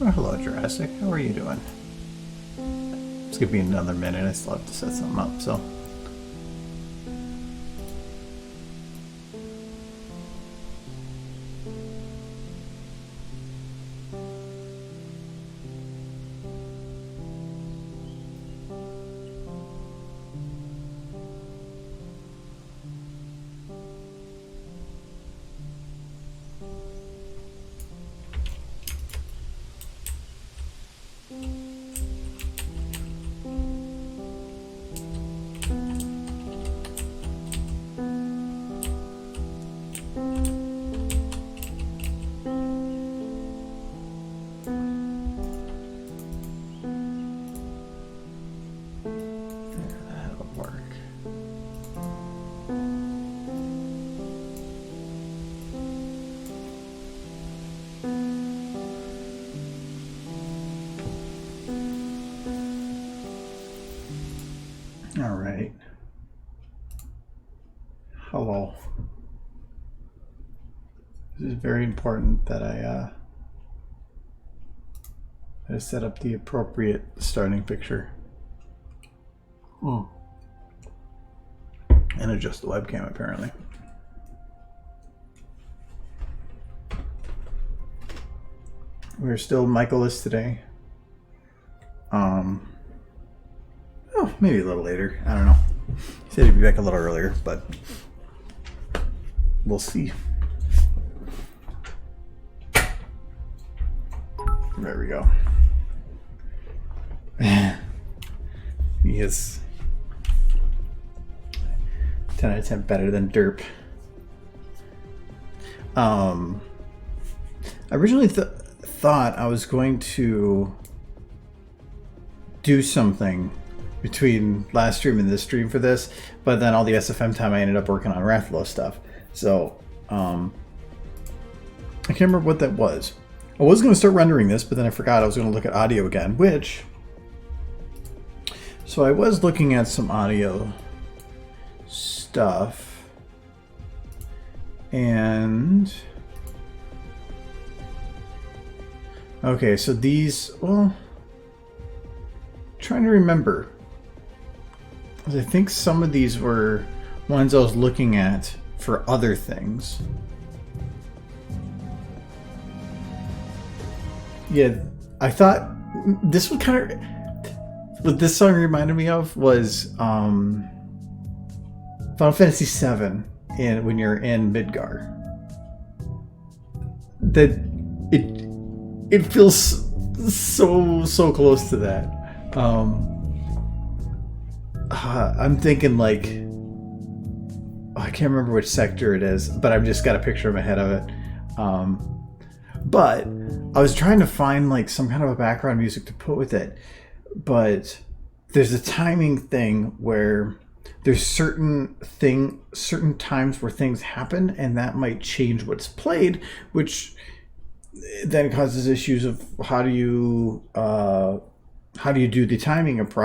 Oh, hello, Jurassic. How are you doing? It's gonna be another minute. I still have to set something up, so. All right. Hello. This is very important that I set up the appropriate starting picture. And adjust the webcam, apparently. We're still Michael-less today. Oh, maybe a little later. I don't know. He said he'd be back a little earlier, but we'll see. There we go. He is 10 out of 10 better than Derp. I originally thought I was going to do something between last stream and this stream for this, but then all the SFM time I ended up working on Rathalos stuff. So, I can't remember what that was. I was going to start rendering this, but then I forgot I was going to look at audio again, which... So I was looking at some audio stuff, and... Okay, so these, well... Trying to remember. I think some of these were ones I was looking at for other things. Yeah, I thought this was kind of what this song reminded me of was Final Fantasy VII, when you're in Midgar. That it feels so close to that. I'm thinking like, I can't remember which sector it is, but I've just got a picture in my head of it. But I was trying to find like some kind of a background music to put with it, but there's a timing thing where there's certain times where things happen, and that might change what's played, which then causes issues of how do you do the timing of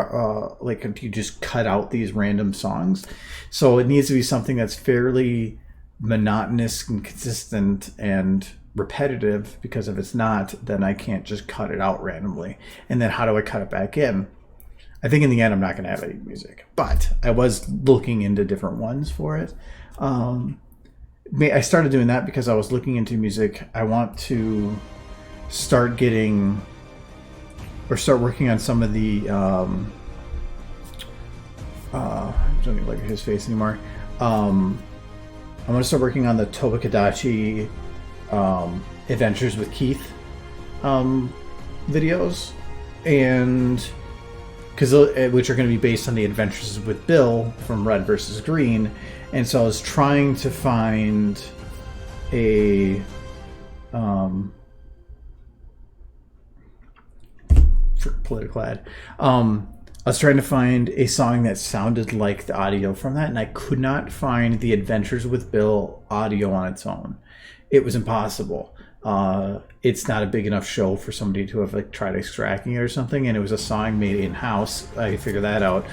like, do you just cut out these random songs? So it needs to be something that's fairly monotonous and consistent and repetitive, because if it's not, then I can't just cut it out randomly. And then how do I cut it back in? I think in the end I'm not going to have any music, but I was looking into different ones for it. I started doing that because I was looking into music. I want to start working on some of the I don't even look at his face anymore. I want to start working on the Tobakadachi Adventures with Keith videos, and which are going to be based on the Adventures with Bill from Red versus Green. And so I was trying to find a Politiclad. I was trying to find a song that sounded like the audio from that, and I could not find the Adventures with Bill audio on its own. It was impossible. It's not a big enough show for somebody to have like tried extracting it or something, and it was a song made in-house. I figured that out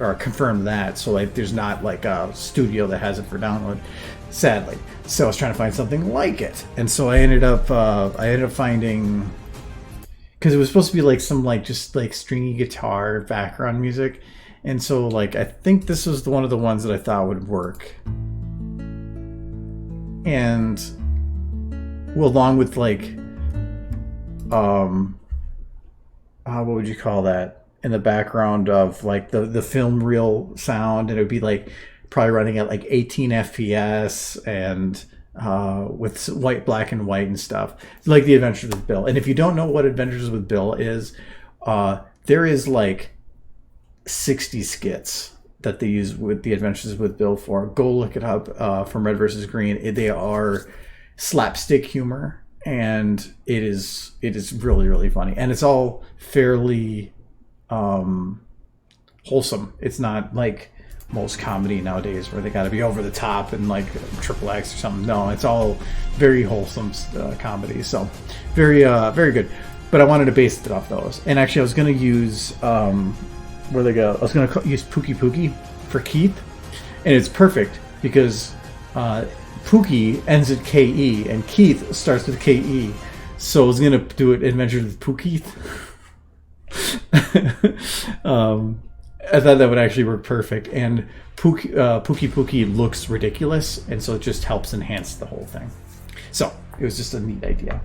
or confirmed that, so like there's not like a studio that has it for download, sadly. So I was trying to find something like it, and so I ended up finding, because it was supposed to be like some like just like stringy guitar background music, and so like I think this was one of the ones that I thought would work. And well, along with like what would you call that, in the background of like the film reel sound, and it would be like probably running at like 18 FPS and with black and white and stuff, like the Adventures with Bill. And if you don't know what Adventures with Bill is, there is like 60 skits that they use with the Adventures with Bill for. Go look it up, from Red versus Green. They are slapstick humor, and it is really funny, and it's all fairly wholesome. It's not like most comedy nowadays where they got to be over the top and like triple X or something. No, it's all very wholesome comedy. So very good. But I wanted to base it off those. And actually I was going to use where they go. I was going to use Pookie Pookie for Keith, and it's perfect because Pookie ends at K-E and Keith starts with K-E. So I was going to do it Adventures with Pookie. I thought that would actually work perfect, and Pookie Pookie looks ridiculous, and so it just helps enhance the whole thing. So it was just a neat idea,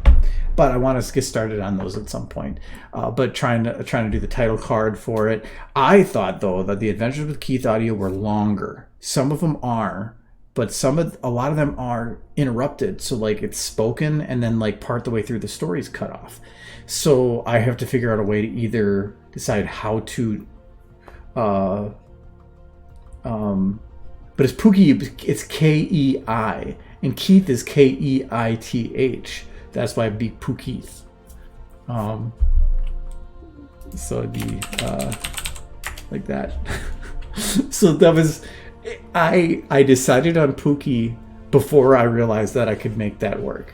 but I want to get started on those at some point. But trying to do the title card for it. I thought though that the Adventures with Keith audio were longer. Some of them are, but a lot of them are interrupted. So like it's spoken, and then like part the way through the story's cut off. So I have to figure out a way to either decide how to. But it's Pookie, it's K-E-I, and Keith is K-E-I-T-H. That's why it'd be Pookeith. So it'd be like that. So that was, I decided on Pookie before I realized that I could make that work,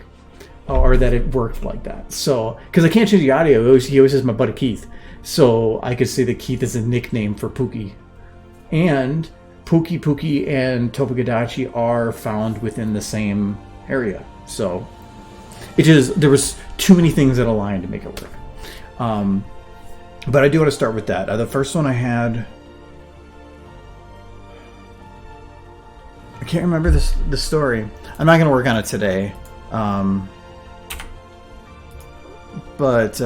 or that it worked like that. So because I can't change the audio, he always says my buddy Keith. So I could say that Keith is a nickname for Pookie. And Pookie Pookie and Tobakadachi are found within the same area. So there was too many things that aligned to make it work. But I do want to start with that. The first one I had, I can't remember the story. I'm not going to work on it today. But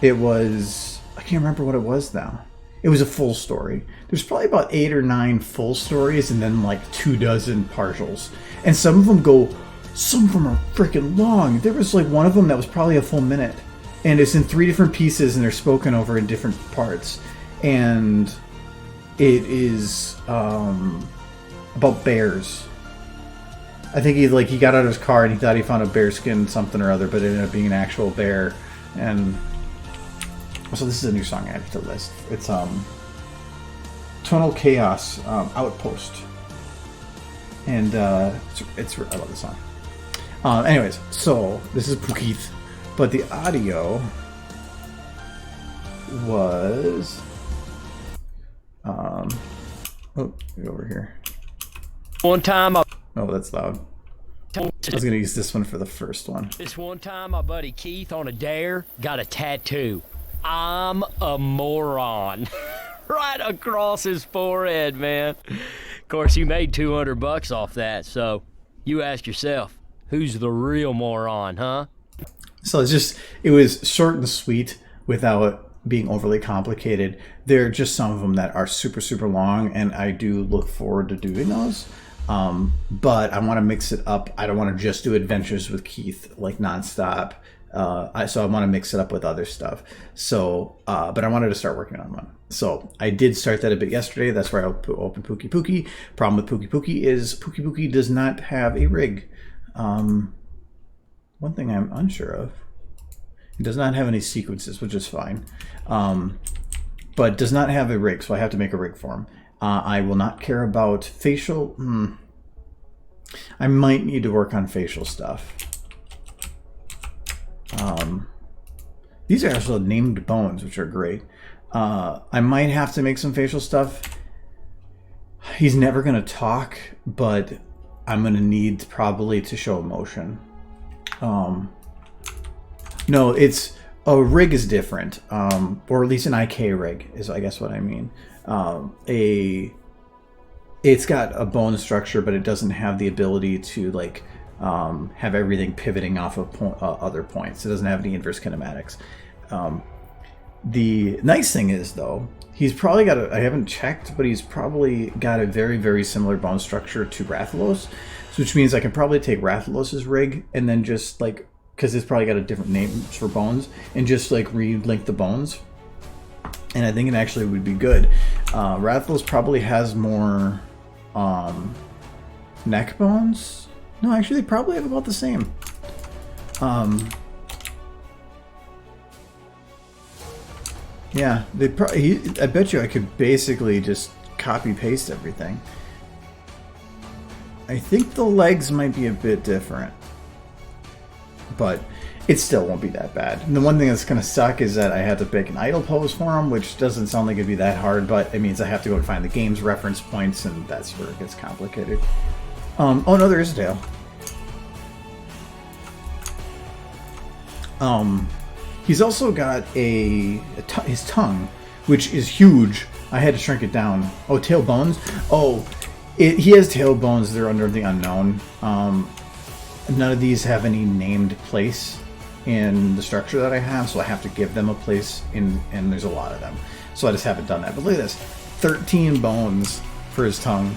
It was, I can't remember what it was now. It was a full story. There's probably about 8 or 9 full stories and then like 24 partials. And some of them are freaking long. There was like one of them that was probably a full minute. And it's in 3 different pieces and they're spoken over in different parts. And it is about bears. I think he got out of his car and he thought he found a bearskin something or other, but it ended up being an actual bear. And so this is a new song I added to the list. It's Tonal Chaos Outpost, and it's I love the song. Anyways, so this is Pukeith, but the audio was oh, get over here. One time, oh, that's loud. I was gonna use this one for the first one. This one time, my buddy Keith on a dare got a tattoo. I'm a moron. Right across his forehead, man. Of course, he made $200 off that, so you ask yourself, who's the real moron, huh? So it was short and sweet without being overly complicated. There are just some of them that are super, super long, and I do look forward to doing those. But I want to mix it up. I don't want to just do adventures with Keith like nonstop. So I want to mix it up with other stuff. So, but I wanted to start working on one. So I did start that a bit yesterday. That's where I opened Pookie Pookie. Problem with Pookie Pookie is Pookie Pookie does not have a rig. One thing I'm unsure of. It does not have any sequences, which is fine. But does not have a rig, so I have to make a rig for him. I will not care about facial. I might need to work on facial stuff. These are also named bones, which are great. I might have to make some facial stuff. He's never going to talk, but I'm going to need probably to show emotion. No, it's a rig is different, or at least an IK rig is, I guess, what I mean. It's got a bone structure, but it doesn't have the ability to like have everything pivoting off of other points. It doesn't have any inverse kinematics. The nice thing is, though, he's probably got I haven't checked, but he's probably got a very, very similar bone structure to Rathalos, which means I can probably take Rathalos's rig and then just like, because it's probably got a different name for bones, and just like relink the bones. And I think it actually would be good. Rathalos probably has more neck bones. No, actually, they probably have about the same. Yeah, I bet you I could basically just copy paste everything. I think the legs might be a bit different, but it still won't be that bad. And the one thing that's going to suck is that I had to pick an idle pose for him, which doesn't sound like it'd be that hard, but it means I have to go and find the game's reference points, and that's where it gets complicated. Oh no, there is a tail. He's also got his tongue, which is huge. I had to shrink it down. Oh, tail bones? Oh, he has tail bones. They're under the unknown. None of these have any named place in the structure that I have, so I have to give them a place, and there's a lot of them. So I just haven't done that. But look at this. 13 bones for his tongue.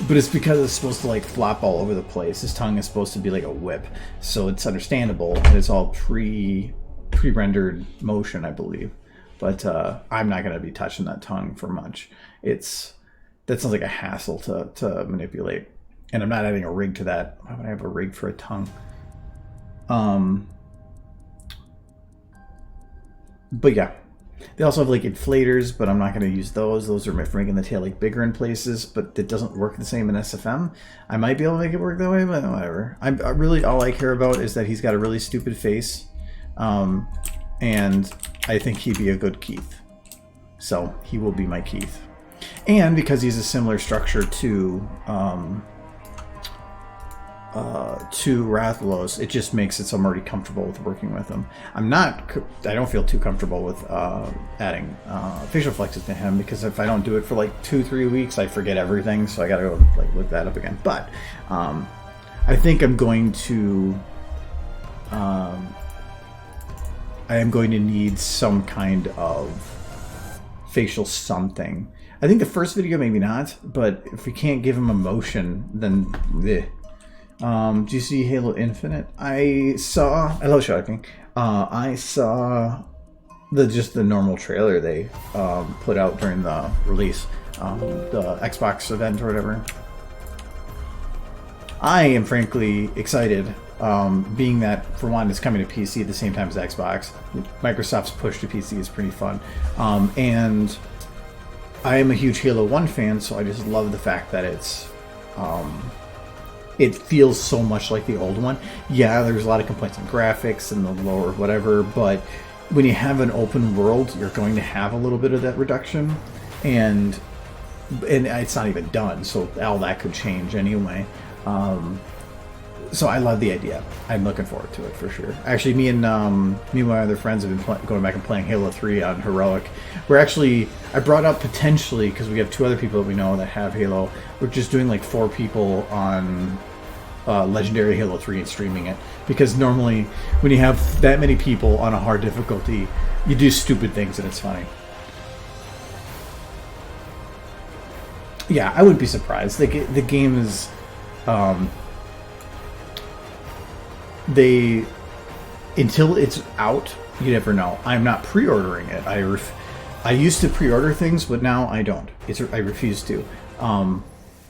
But it's because it's supposed to like flop all over the place. His tongue is supposed to be like a whip. So it's understandable. And it's all pre-rendered motion, I believe. But I'm not going to be touching that tongue for much. That sounds like a hassle to manipulate. And I'm not adding a rig to that. Why would I have a rig for a tongue? But yeah. They also have like inflators, but I'm not going to use those. Those are for making the tail like bigger in places, but it doesn't work the same in SFM. I might be able to make it work that way, but whatever. I really, all I care about is that he's got a really stupid face. And I think he'd be a good Keith. So he will be my Keith. And because he's a similar structure to Rathalos, it just makes it so I'm already comfortable with working with him. I don't feel too comfortable with adding facial flexes to him, because if I don't do it for like 2-3 weeks, I forget everything, so I gotta go like look that up again. But I think I'm going to I am going to need some kind of facial something. I think the first video maybe not, but if we can't give him emotion, then eh. Do you see Halo Infinite? Hello Shocking. I saw the normal trailer they put out during the release, the Xbox event or whatever. I am frankly excited, being that for one it's coming to PC at the same time as Xbox. Microsoft's push to PC is pretty fun, and I am a huge Halo 1 fan, so I just love the fact that it's it feels so much like the old one. Yeah, there's a lot of complaints on graphics and the lower whatever, but when you have an open world, you're going to have a little bit of that reduction, and it's not even done, so all that could change anyway. So I love the idea. I'm looking forward to it for sure. Actually, me and my other friends have been going back and playing Halo 3 on Heroic. I brought up potentially, because we have 2 other people that we know that have Halo, we're just doing like 4 people on Legendary Halo 3 and streaming it. Because normally, when you have that many people on a hard difficulty, you do stupid things and it's funny. Yeah, I wouldn't be surprised. The game is... until it's out, you never know. I'm not pre-ordering it. I used to pre-order things, but now I don't. I refuse to.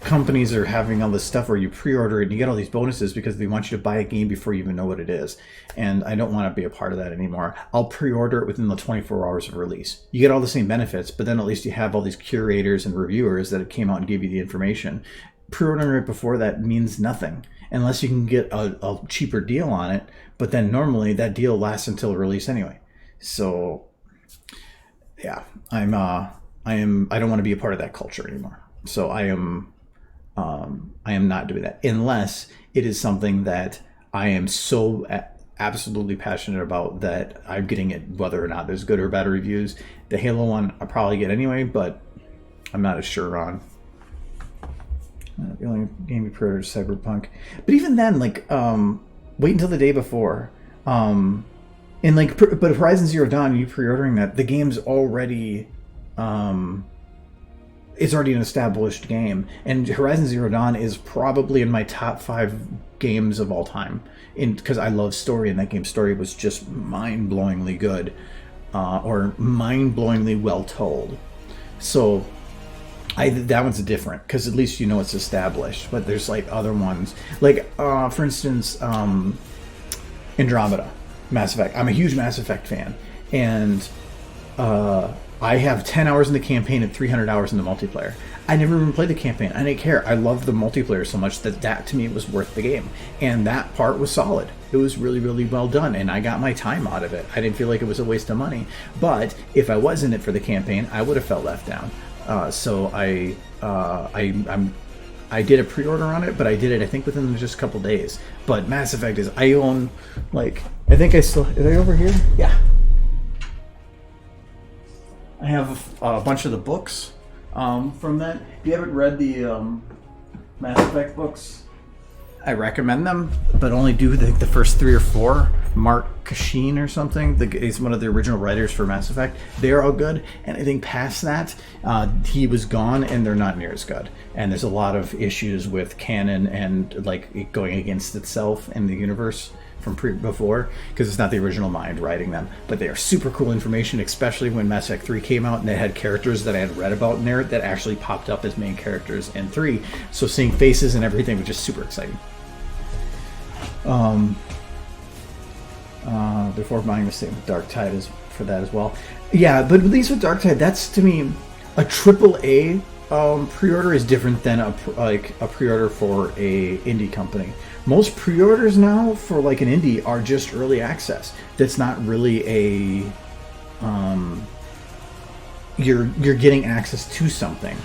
Companies are having all this stuff where you pre-order it and you get all these bonuses because they want you to buy a game before you even know what it is. And I don't want to be a part of that anymore. I'll pre-order it within the 24 hours of release. You get all the same benefits, but then at least you have all these curators and reviewers that came out and gave you the information. Pre-ordering it before that means nothing unless you can get a cheaper deal on it, but then normally that deal lasts until release anyway. So yeah, I don't want to be a part of that culture anymore. So I am not doing that unless it is something that I am so absolutely passionate about that I'm getting it whether or not there's good or bad reviews. The Halo one I'll probably get anyway, but I'm not as sure on. The only game we pre-ordered is Cyberpunk, but even then, like, wait until the day before. And like, but Horizon Zero Dawn, you pre-ordering that, the game's already, it's already an established game, and Horizon Zero Dawn is probably in my top 5 games of all time. Because I love story, and that game's story was just mind-blowingly good, or mind-blowingly well told. So. That one's different because at least you know it's established. But there's like other ones, like for instance, Andromeda, Mass Effect. I'm a huge Mass Effect fan, and I have 10 hours in the campaign and 300 hours in the multiplayer. I never even played the campaign. I didn't care. I love the multiplayer so much that to me was worth the game, and that part was solid. It was really, really well done, and I got my time out of it. I didn't feel like it was a waste of money. But if I was in it for the campaign, I would have felt left down. So I did a pre-order on it, but I did it I think within just a couple days. But Mass Effect is I own, like, I think I still, are they over here? Yeah. I have a bunch of the books from that. If you haven't read the Mass Effect books, I recommend them, but only do the first 3 or 4. Mark Kashin or something, he's one of the original writers for Mass Effect. They're all good, and I think past that, he was gone, and they're not near as good. And there's a lot of issues with canon and like it going against itself in the universe from before, because it's not the original mind writing them. But they are super cool information, especially when Mass Effect 3 came out, and they had characters that I had read about in there that actually popped up as main characters in 3. So seeing faces and everything was just super exciting. Before buying the same Dark Tide is for that as well. Yeah, but at least with Dark Tide, that's to me a AAA pre-order is different than a pre-order for a indie company. Most pre-orders now for like an indie are just early access. That's not really a you're getting access to something,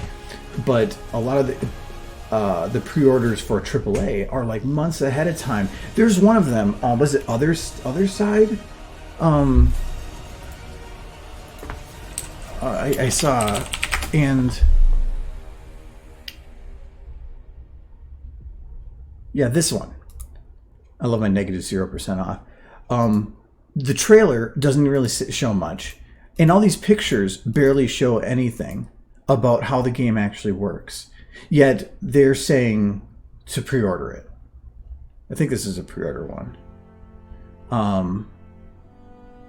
but a lot of the pre-orders for AAA are like months ahead of time. There's one of them. Was it Other Side? I saw, and yeah, this one. I love my -0% off. the trailer doesn't really show much, and all these pictures barely show anything about how the game actually works. Yet they're saying to pre-order it. I think this is a pre-order one.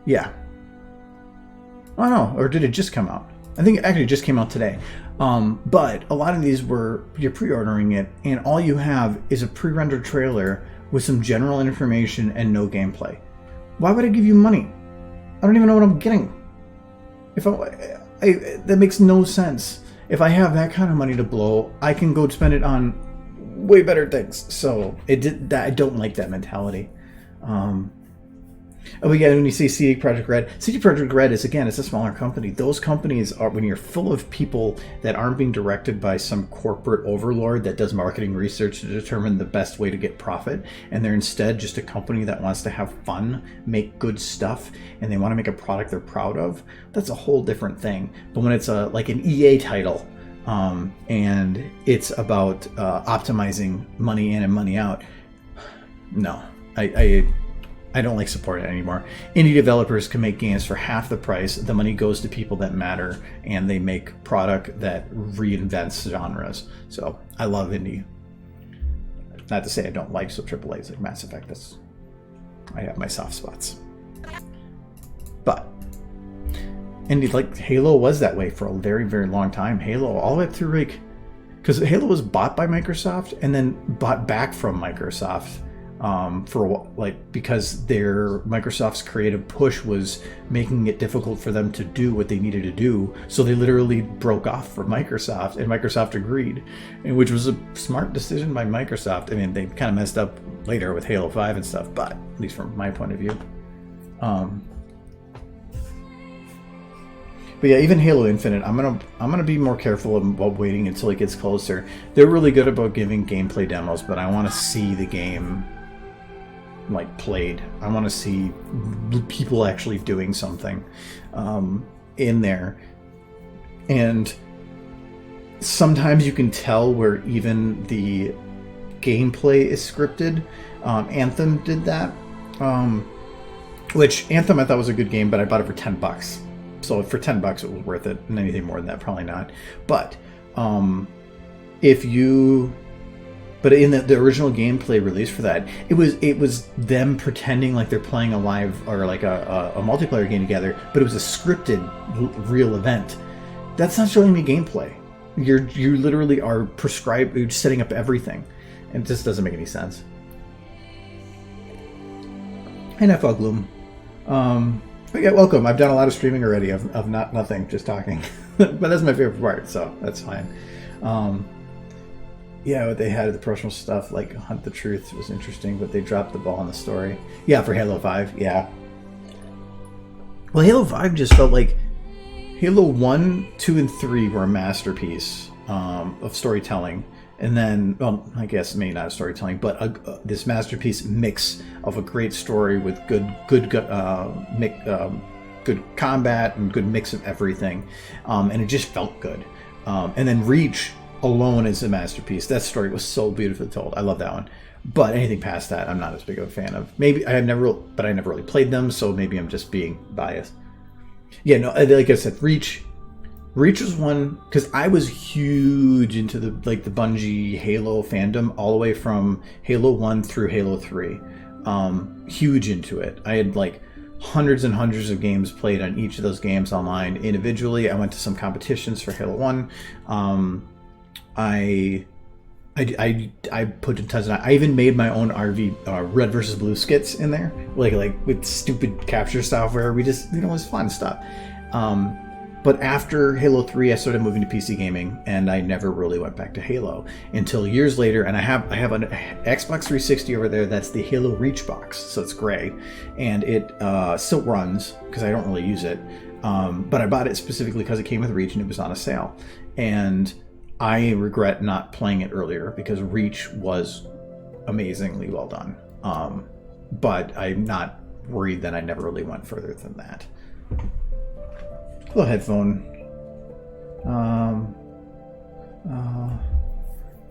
Yeah. Oh no, or did it just come out? I think it actually just came out today. But a lot of these you're pre-ordering it, and all you have is a pre-rendered trailer with some general information and no gameplay. Why would I give you money? I don't even know what I'm getting. That makes no sense. If I have that kind of money to blow, I can go spend it on way better things. So I don't like that mentality. Oh yeah, when you see CD Projekt Red, CD Projekt Red is, again, it's a smaller company. Those companies are, when you're full of people that aren't being directed by some corporate overlord that does marketing research to determine the best way to get profit, and they're instead just a company that wants to have fun, make good stuff, and they want to make a product they're proud of, that's a whole different thing. But when it's like an EA title, and it's about optimizing money in and money out, no, I don't like supporting it anymore. Indie developers can make games for half the price. The money goes to people that matter, and they make product that reinvents genres. So I love indie. Not to say I don't like AAAs like Mass Effect. I have my soft spots. But indie, like Halo was that way for a very, very long time. Halo, all the way through, because Halo was bought by Microsoft and then bought back from Microsoft. Because Microsoft's creative push was making it difficult for them to do what they needed to do, so they literally broke off from Microsoft, and Microsoft agreed, and which was a smart decision by Microsoft. I mean, they kind of messed up later with Halo 5 and stuff, but at least from my point of view. But yeah, even Halo Infinite, I'm gonna be more careful about waiting until it gets closer. They're really good about giving gameplay demos, but I want to see the game played. I want to see people actually doing something in there. And sometimes you can tell where even the gameplay is scripted. Anthem did that, which Anthem I thought was a good game, but I bought it for $10. So for $10 it was worth it, and anything more than that probably not. But But in the original gameplay release for that, it was them pretending like they're playing a live or like a multiplayer game together, but it was a scripted real event. That's not showing me gameplay. You literally are you're setting up everything, and it just doesn't make any sense. Hey, NFL Gloom. But yeah, welcome. I've done a lot of streaming already of nothing, just talking. But that's my favorite part, so that's fine. Yeah, what they had, the personal stuff, like Hunt the Truth, was interesting, but they dropped the ball on the story. Yeah, for Halo 5, yeah. Well, Halo 5 just felt like Halo 1, 2, and 3 were a masterpiece of storytelling. And then, well, I guess maybe not storytelling, but this masterpiece mix of a great story with good combat and good mix of everything. And it just felt good. And then Reach alone is a masterpiece. That story was so beautifully told. I love that one. But anything past that, I'm not as big of a fan of. Maybe I never really played them, so maybe I'm just being biased. Yeah, no, like I said, Reach was one, because I was huge into the Bungie Halo fandom all the way from Halo 1 through Halo 3. Huge into it. I had hundreds and hundreds of games played on each of those games online individually. I went to some competitions for Halo 1. I put in tons of. I even made my own RV red versus blue skits in there, like with stupid capture software. We just, it was fun stuff. But after Halo 3, I started moving to PC gaming, and I never really went back to Halo until years later. And I have an Xbox 360 over there. That's the Halo Reach box, so it's gray, and it still runs because I don't really use it. But I bought it specifically because it came with Reach and it was on a sale, and I regret not playing it earlier because Reach was amazingly well done. But I'm not worried that I never really went further than that. Hello, headphone.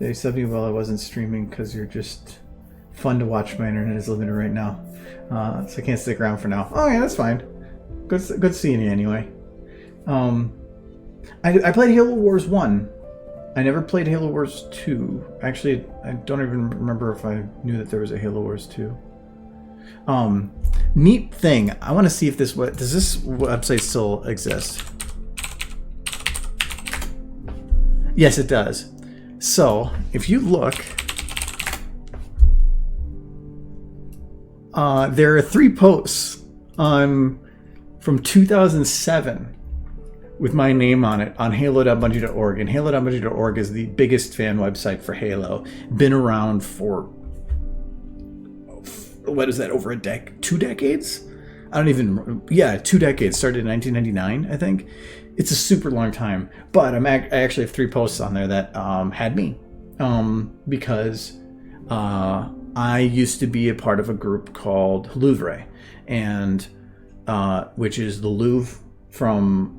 They subbed me while I wasn't streaming because you're just fun to watch. My internet is limited right now, so I can't stick around for now. Oh yeah, that's fine. Good seeing you anyway. I played Halo Wars 1. I never played Halo Wars 2. Actually, I don't even remember if I knew that there was a Halo Wars 2. Neat thing. I want to see if does this website still exist? Yes, it does. So, if you look, there are 3 posts from 2007 with my name on it on halo.bungie.org, and halo.bungie.org is the biggest fan website for Halo. Been around for, what is that, over 2 decades? I don't even, 2 decades. Started in 1999, I think. It's a super long time. But I actually have 3 posts on there that had me. Because I used to be a part of a group called Louvre, and which is the Louvre from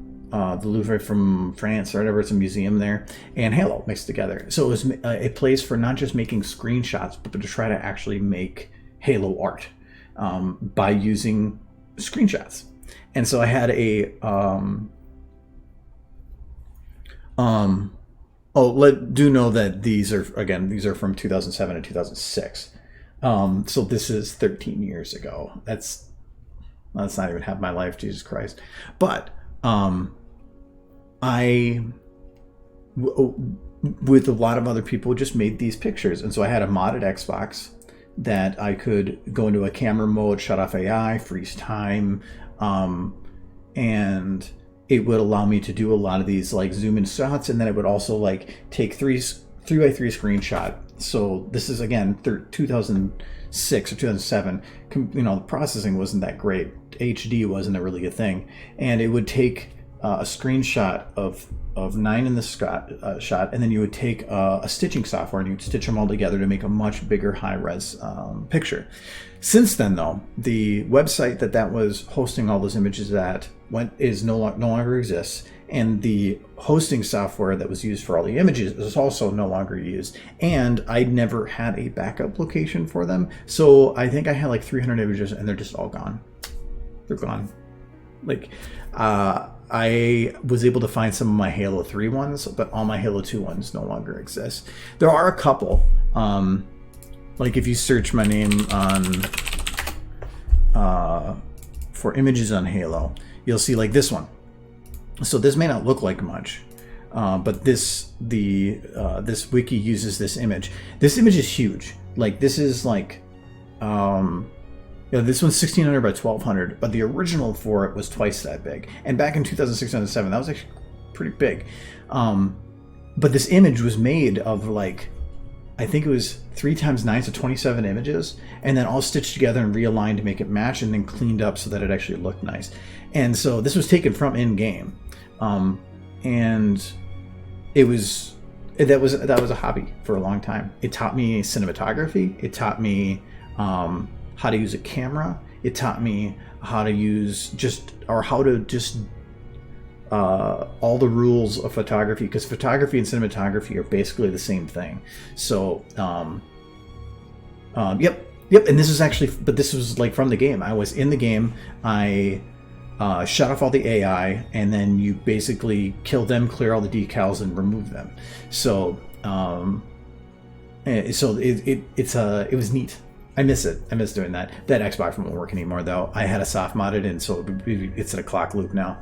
France or whatever. It's a museum there, and Halo mixed together. So it was a place for not just making screenshots, but to try to actually make Halo art by using screenshots. And so I had a do know that these are from 2007 and 2006. So this is 13 years ago. That's not even half my life, Jesus Christ. But I, with a lot of other people, just made these pictures. And so I had a modded Xbox that I could go into a camera mode, shut off AI, freeze time, and it would allow me to do a lot of these like zoom in shots, and then it would also like take 3x3 screenshot. So this is again 2006 or 2007. The processing wasn't that great. HD wasn't a really good thing, and it would take a screenshot of 9 in the shot, and then you would take a stitching software and you'd stitch them all together to make a much bigger high-res picture. Since then, though, the website that was hosting all those images at no longer exists, and the hosting software that was used for all the images is also no longer used, and I never had a backup location for them. So I think I had like 300 images, and they're just all gone. They're gone. Like, I was able to find some of my Halo 3 ones, but all my Halo 2 ones no longer exist. There are a couple. Like if you search my name on for images on Halo, you'll see like this one. So this may not look like much, but this wiki uses this image. This image is huge. Like this is like this one's 1600 by 1200, but the original for it was twice that big. And back in 2006, 2007, that was actually pretty big. But this image was made of like, I think it was 3 times 9, so 27 images, and then all stitched together and realigned to make it match, and then cleaned up so that it actually looked nice. And so this was taken from in-game, and that was a hobby for a long time. It taught me cinematography. It taught me how to use a camera. It taught me how to all the rules of photography, because photography and cinematography are basically the same thing. So yep. And this was like from the game. I was in the game. I shut off all the AI, and then you basically kill them, clear all the decals, and remove them. So it was neat. I miss it. I miss doing that. That Xbox won't work anymore, though. I had a soft modded, and so it's in a clock loop now.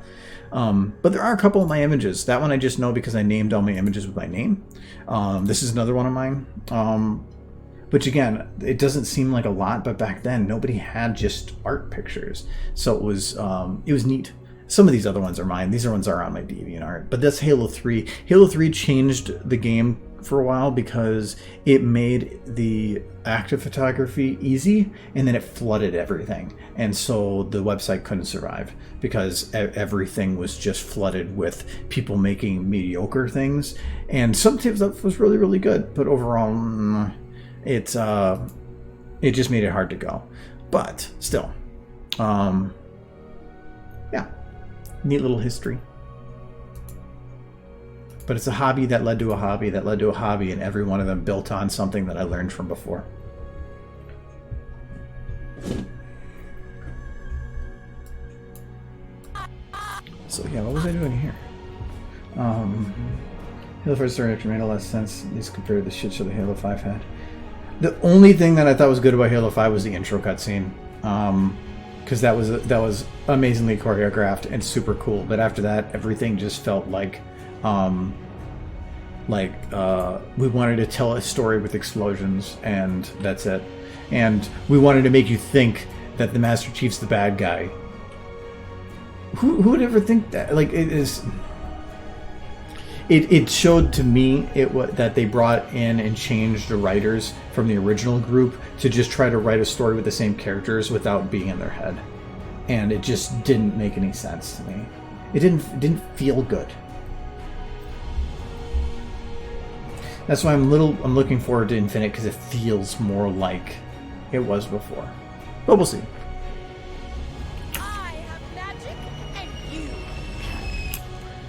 But there are a couple of my images. That one I just know because I named all my images with my name. This is another one of mine. Which again, it doesn't seem like a lot, but back then nobody had just art pictures, so it was neat. Some of these other ones are mine. These ones are on my DeviantArt. But that's Halo 3. Halo 3 changed the game for a while because it made the active photography easy, and then it flooded everything. And so the website couldn't survive because everything was just flooded with people making mediocre things. And some stuff was really, really good, but overall, it just made it hard to go. But still, neat little history. But it's a hobby that led to a hobby that led to a hobby, and every one of them built on something that I learned from before. So yeah, what was I doing here? Halo 5 story actually made a lot of sense, at least compared to the shit show that Halo 5 had. The only thing that I thought was good about Halo 5 was the intro cutscene, because that was amazingly choreographed and super cool. But after that, everything just felt like we wanted to tell a story with explosions, and that's it. And we wanted to make you think that the Master Chief's the bad guy. Who would ever think that? Like, it is. It showed to me that they brought in and changed the writers from the original group to just try to write a story with the same characters without being in their head, and it just didn't make any sense to me. It didn't feel good. That's why I'm looking forward to Infinite, because it feels more like it was before. But we'll see.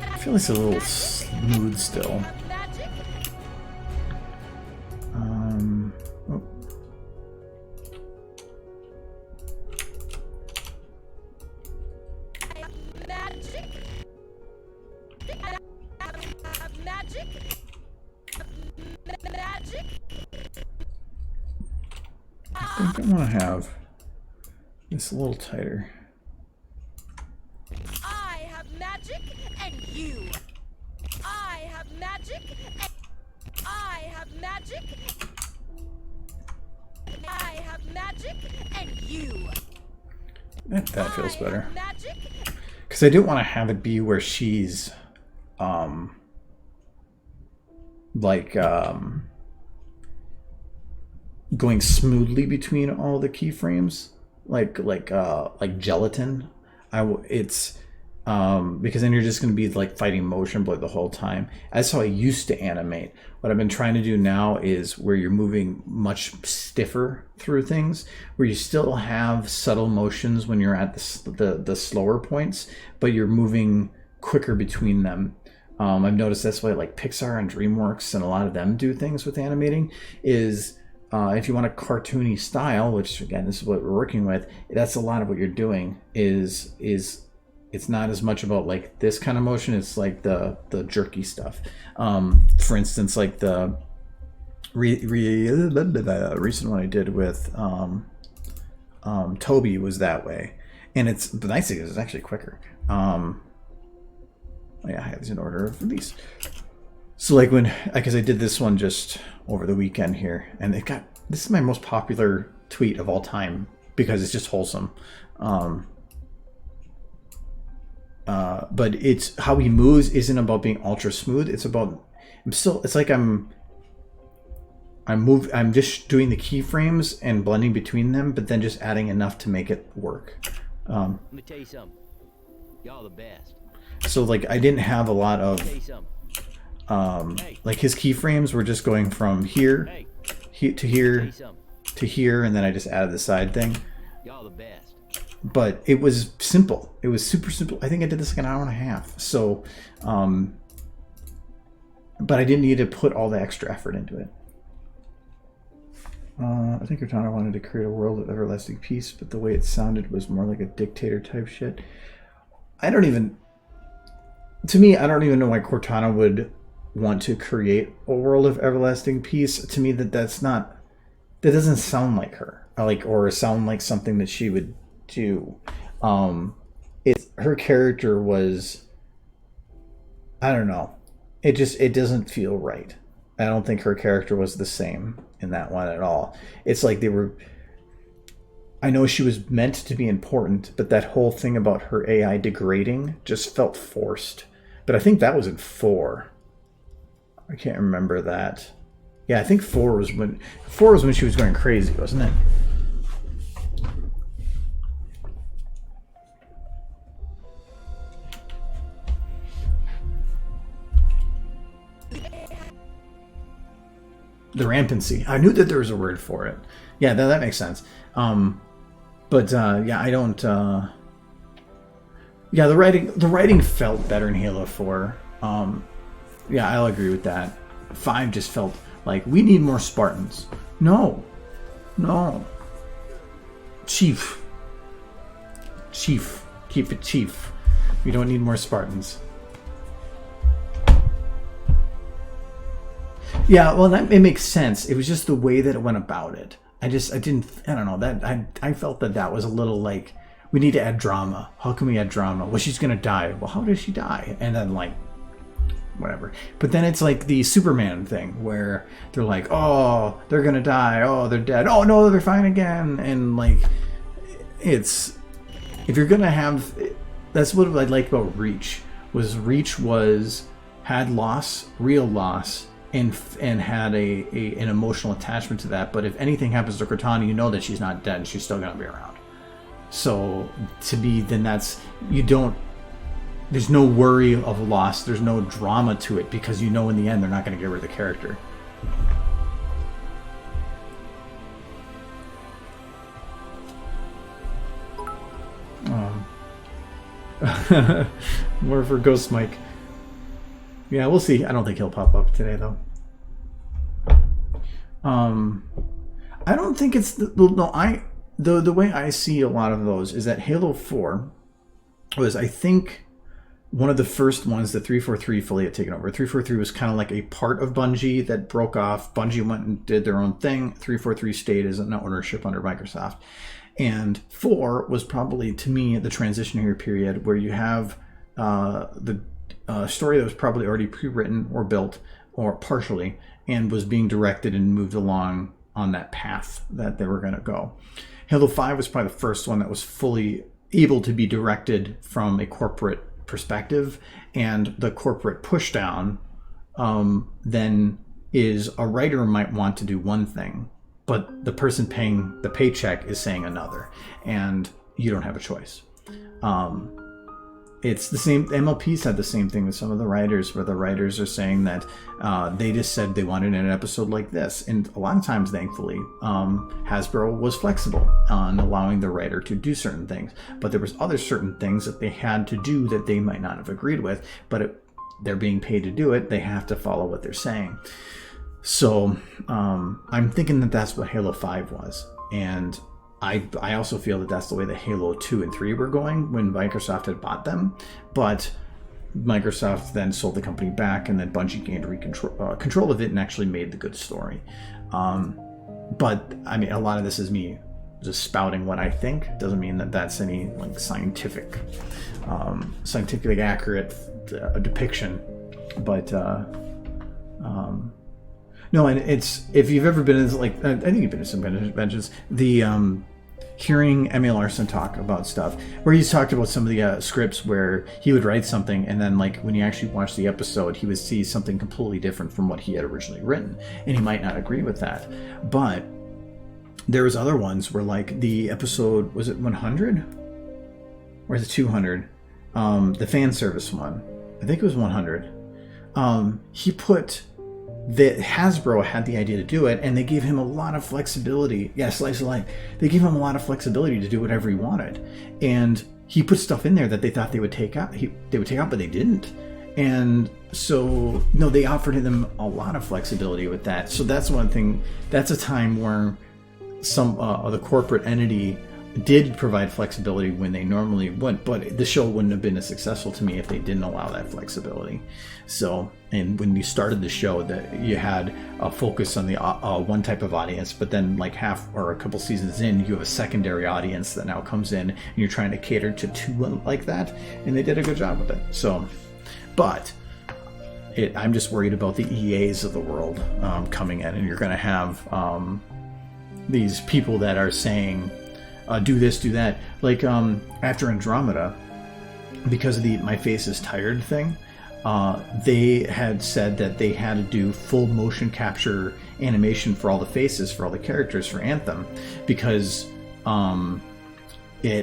I feel like it's a little smooth still. Oh. I think I want to have this a little tighter. I have magic and you. I have magic and I have magic. I have magic and you. That feels better. Because I didn't want to have it be where she's going smoothly between all the keyframes, like gelatin. It's because then you're just going to be like fighting motion blur the whole time. That's how I used to animate. What I've been trying to do now is where you're moving much stiffer through things, where you still have subtle motions when you're at the slower points, but you're moving quicker between them. I've noticed that's why like Pixar and DreamWorks and a lot of them do things with animating is if you want a cartoony style, which again, this is what we're working with, that's a lot of what you're doing is it's not as much about like this kind of motion. It's like the jerky stuff. For instance, like the recent one I did with Toby was that way. And it's the nice thing is it's actually quicker. Yeah, I have these in order of release. So like because I did this one just over the weekend here, and this is my most popular tweet of all time because it's just wholesome. But it's how he moves isn't about being ultra smooth. It's about it's like I'm just doing the keyframes and blending between them, but then just adding enough to make it work. Let me tell you something. Y'all the best. So like I didn't have a lot of like his keyframes were just going from here to here to here, and then I just added the side thing. Y'all the best. But it was simple. It was super simple. I think I did this like an hour and a half. So, but I didn't need to put all the extra effort into it. I think Cortana wanted to create a world of everlasting peace, but the way it sounded was more like a dictator type shit. To me, I don't even know why Cortana would want to create a world of everlasting peace. To me, that doesn't sound like her, or sound like something that she would do. Her character was, I don't know, it doesn't feel right. I don't think her character was the same in that one at all. It's like I know she was meant to be important, but that whole thing about her AI degrading just felt forced. But I think that was in 4. I can't remember that. Yeah, I think 4 was when she was going crazy, wasn't it? The rampancy. I knew that there was a word for it. Yeah, that makes sense. Yeah, I don't. Yeah, the writing felt better in Halo 4. Yeah, I'll agree with that. 5 just felt like we need more Spartans. No. Chief. Keep it chief. We don't need more Spartans. Yeah, well, it makes sense. It was just the way that it went about it. I don't know, that I felt that was a little like, we need to add drama. How can we add drama? Well, she's gonna die. Well, how does she die? And then like, whatever. But then it's like the Superman thing where they're like, oh, they're gonna die. Oh, they're dead. Oh no, they're fine again. And like, if you're gonna have, that's what I liked about Reach had loss, real loss, and had an emotional attachment to that. But if anything happens to Cortana, you know that she's not dead. She's still gonna be around. So there's no worry of loss. There's no drama to it because you know in the end they're not going to get rid of the character. More for Ghost Mike. Yeah, we'll see. I don't think he'll pop up today though. I don't think it's the way I see a lot of those is that Halo 4 was, I think, one of the first ones that 343 fully had taken over. 343 was kind of like a part of Bungie that broke off. Bungie went and did their own thing. 343 stayed as an ownership under Microsoft. And 4 was probably, to me, the transitionary period where you have the story that was probably already pre-written or built, or partially, and was being directed and moved along on that path that they were going to go. Halo 5 was probably the first one that was fully able to be directed from a corporate perspective, and the corporate pushdown then is a writer might want to do one thing, but the person paying the paycheck is saying another, and you don't have a choice. It's the same. MLP's had the same thing with some of the writers, where the writers are saying that they just said they wanted an episode like this. And a lot of times, thankfully, Hasbro was flexible on allowing the writer to do certain things. But there was other certain things that they had to do that they might not have agreed with. But they're being paid to do it. They have to follow what they're saying. So I'm thinking that that's what Halo 5 was. And I also feel that that's the way that Halo 2 and 3 were going when Microsoft had bought them, but Microsoft then sold the company back, and then Bungie gained control of it and actually made the good story. But I mean, a lot of this is me just spouting what I think. Doesn't mean that that's any like scientifically accurate depiction, but no, and it's, if you've ever been in, like, I think you've been to some conventions, the hearing Emmy Larson talk about stuff, where he's talked about some of the scripts where he would write something, and then like when you actually watch the episode, he would see something completely different from what he had originally written, and he might not agree with that. But there was other ones where, like, the episode, was it 100 or is it 200? The fan service one, I think it was 100. He put that Hasbro had the idea to do it, and they gave him a lot of flexibility. Yeah, Slice of Life. They gave him a lot of flexibility to do whatever he wanted, and he put stuff in there that they thought they would take out. They would take out, but they didn't. And so, no, they offered them a lot of flexibility with that. So that's one thing. That's a time where some the corporate entity did provide flexibility when they normally wouldn't, but the show wouldn't have been as successful to me if they didn't allow that flexibility. So, and when you started the show, that you had a focus on the one type of audience, but then like half or a couple seasons in, you have a secondary audience that now comes in, and you're trying to cater to two like that, and they did a good job with it. So, but I'm just worried about the EAs of the world coming in, and you're going to have these people that are saying, do this, do that. Like after Andromeda, because of the "my face is tired" thing, they had said that they had to do full motion capture animation for all the faces, for all the characters for Anthem, because they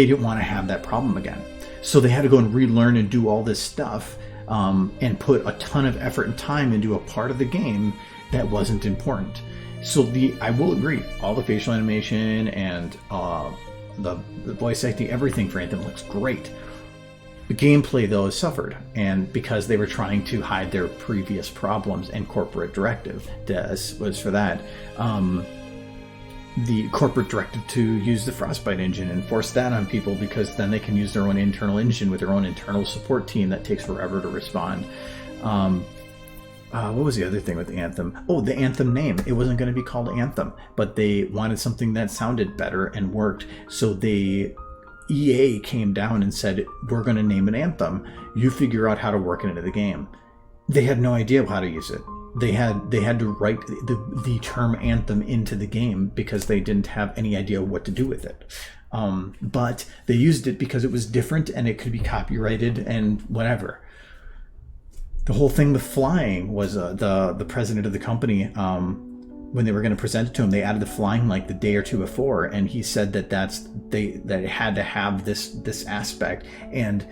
didn't want to have that problem again. So they had to go and relearn and do all this stuff and put a ton of effort and time into a part of the game that wasn't important. So I will agree, all the facial animation and the voice acting, everything for Anthem looks great. The gameplay, though, has suffered, and because they were trying to hide their previous problems and corporate directive was for that. the corporate directive to use the Frostbite engine and force that on people, because then they can use their own internal engine with their own internal support team that takes forever to respond. What was the other thing with Anthem? Oh, the Anthem name. It wasn't going to be called Anthem, but they wanted something that sounded better and worked. So EA came down and said, we're going to name it Anthem. You figure out how to work it into the game. They had no idea how to use it. They had to write the term Anthem into the game because they didn't have any idea what to do with it. But they used it because it was different and it could be copyrighted and whatever. The whole thing with flying was the president of the company, when they were going to present it to him, they added the flying like the day or two before, and he said that it had to have this aspect, and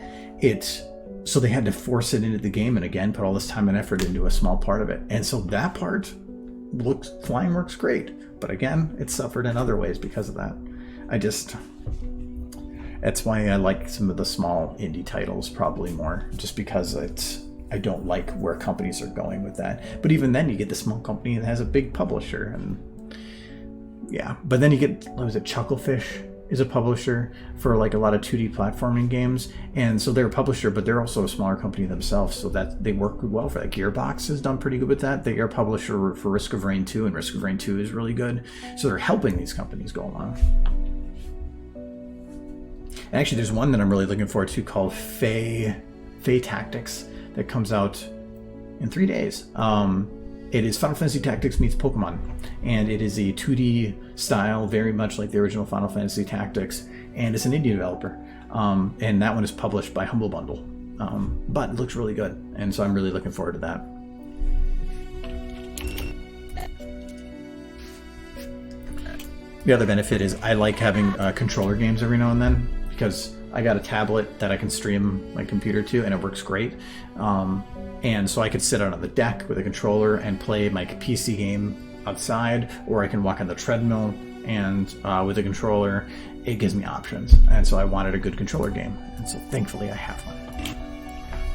so they had to force it into the game, and again put all this time and effort into a small part of it. And so that part flying works great, but again it suffered in other ways because of that. That's why I like some of the small indie titles probably more, just because I don't like where companies are going with that. But even then, you get the small company that has a big publisher, and yeah. But then you get, Chucklefish is a publisher for like a lot of 2D platforming games, and so they're a publisher, but they're also a smaller company themselves, so that they work well for that. Gearbox has done pretty good with that. They are a publisher for Risk of Rain 2, and Risk of Rain 2 is really good. So they're helping these companies go along. And actually, there's one that I'm really looking forward to called Fae Tactics. That comes out in 3 days. It is Final Fantasy Tactics meets Pokemon, and it is a 2D style, very much like the original Final Fantasy Tactics, and it's an indie developer. And that one is published by Humble Bundle, but it looks really good, and so I'm really looking forward to that. The other benefit is I like having controller games every now and then, because I got a tablet that I can stream my computer to, and it works great. And so I could sit out on the deck with a controller and play my PC game outside, or I can walk on the treadmill and with a controller. It gives me options. And so I wanted a good controller game. And so thankfully I have one.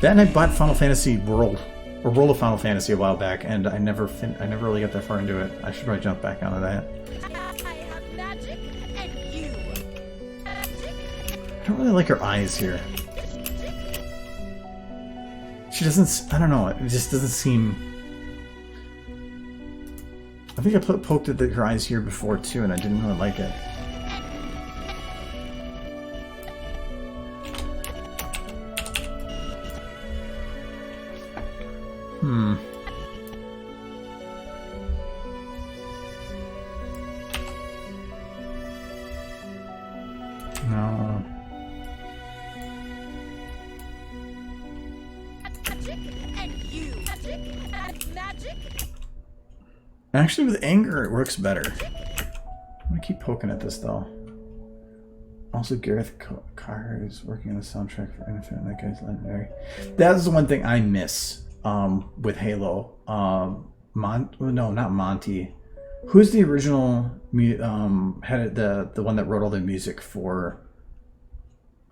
Then I bought Final Fantasy World of Final Fantasy a while back, and I never really got that far into it. I should probably jump back onto that. I have magic and you. I don't really like her eyes here. She doesn't, I don't know, it just doesn't seem... I think I poked at her eyes here before too, and I didn't really like it. No. And you. Magic and magic. Actually, with anger, it works better. I'm gonna keep poking at this though. Also, Gareth Carr is working on the soundtrack for Infinite. That guy's legendary. That is the one thing I miss with Halo. No, not Monty. Who's the original had the one that wrote all the music for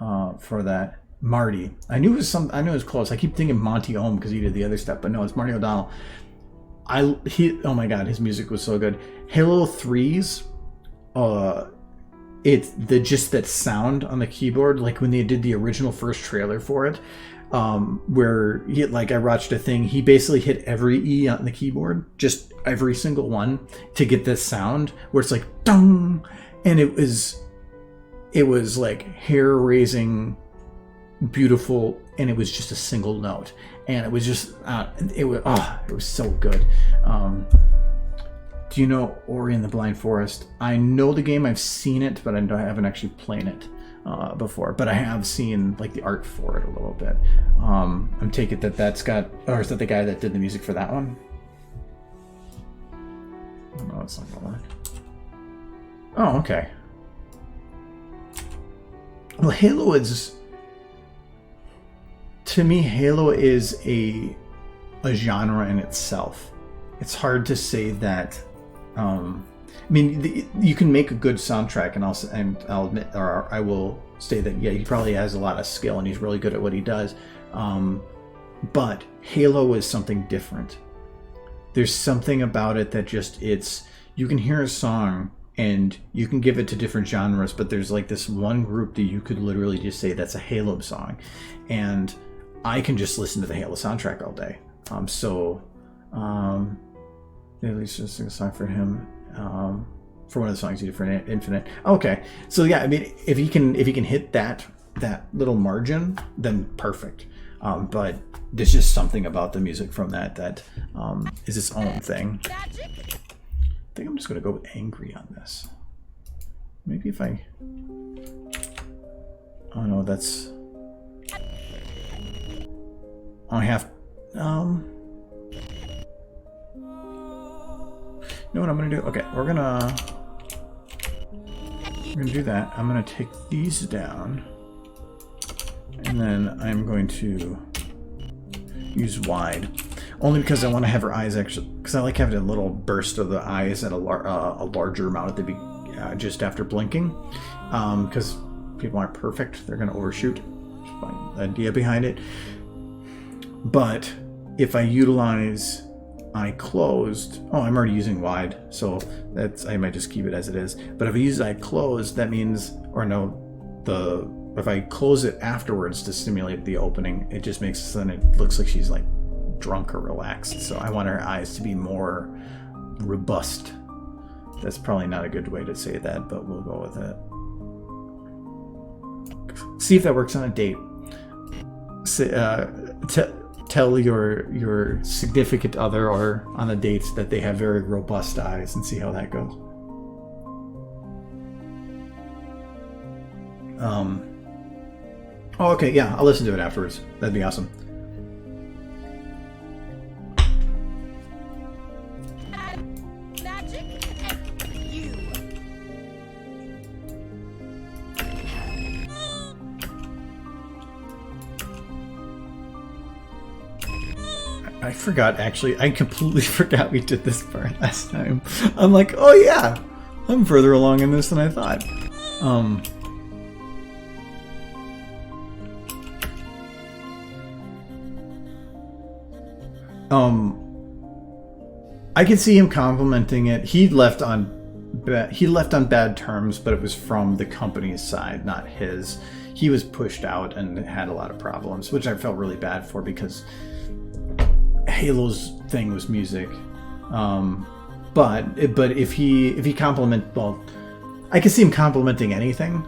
that? Marty. I knew it was close. I keep thinking Monty Ohm because he did the other stuff, but no, it's Marty O'Donnell. Oh my god, his music was so good. Halo 3's it's just that sound on the keyboard, like when they did the original first trailer for it, where I watched a thing, he basically hit every E on the keyboard, just every single one, to get this sound where it's like dong, and it was like hair raising beautiful, and it was just a single note, and it was just it was so good. Do you know Ori and the Blind Forest? I know the game, I've seen it, but I haven't actually played it before, but I have seen like the art for it a little bit. I'm taking it that's got, or is that the guy that did the music for that one? No, it's not that one. Oh, okay. Well, Halo is, to me, Halo is a genre in itself. It's hard to say that. I mean, you can make a good soundtrack, and I'll admit, or I will say that, yeah, he probably has a lot of skill and he's really good at what he does. But Halo is something different. There's something about it that just, you can hear a song and you can give it to different genres, but there's like this one group that you could literally just say that's a Halo song, and I can just listen to the Halo soundtrack all day. At least just sing a song for him. For one of the songs you did for Infinite. Okay, so yeah, I mean, if he can hit that little margin, then perfect. But there's just something about the music from that is its own thing. I think I'm just gonna go with angry on this. Maybe if I. Oh no, that's. I have. You know what I'm gonna do? Okay, we're gonna do that. I'm gonna take these down, and then I'm going to use wide, only because I want to have her eyes actually, because I like having a little burst of the eyes at a larger amount at the just after blinking, because people aren't perfect; they're gonna overshoot. That's the idea behind it. But if I utilize eye closed, oh, I'm already using wide, so that's, I might just keep it as it is. But if I use eye closed, that means, or no, if I close it afterwards to stimulate the opening, it just makes, then it looks like she's like drunk or relaxed. So I want her eyes to be more robust. That's probably not a good way to say that, but we'll go with it. See if that works on a date. Tell your significant other or on a date that they have very robust eyes and see how that goes. Oh, okay, yeah, I'll listen to it afterwards. That'd be awesome. I forgot, actually. I completely forgot we did this part last time. I'm like, oh yeah, I'm further along in this than I thought. I could see him complimenting it. He left on bad terms, but it was from the company's side, not his. He was pushed out and had a lot of problems, which I felt really bad for because Halo's thing was music. But if he I can see him complimenting anything.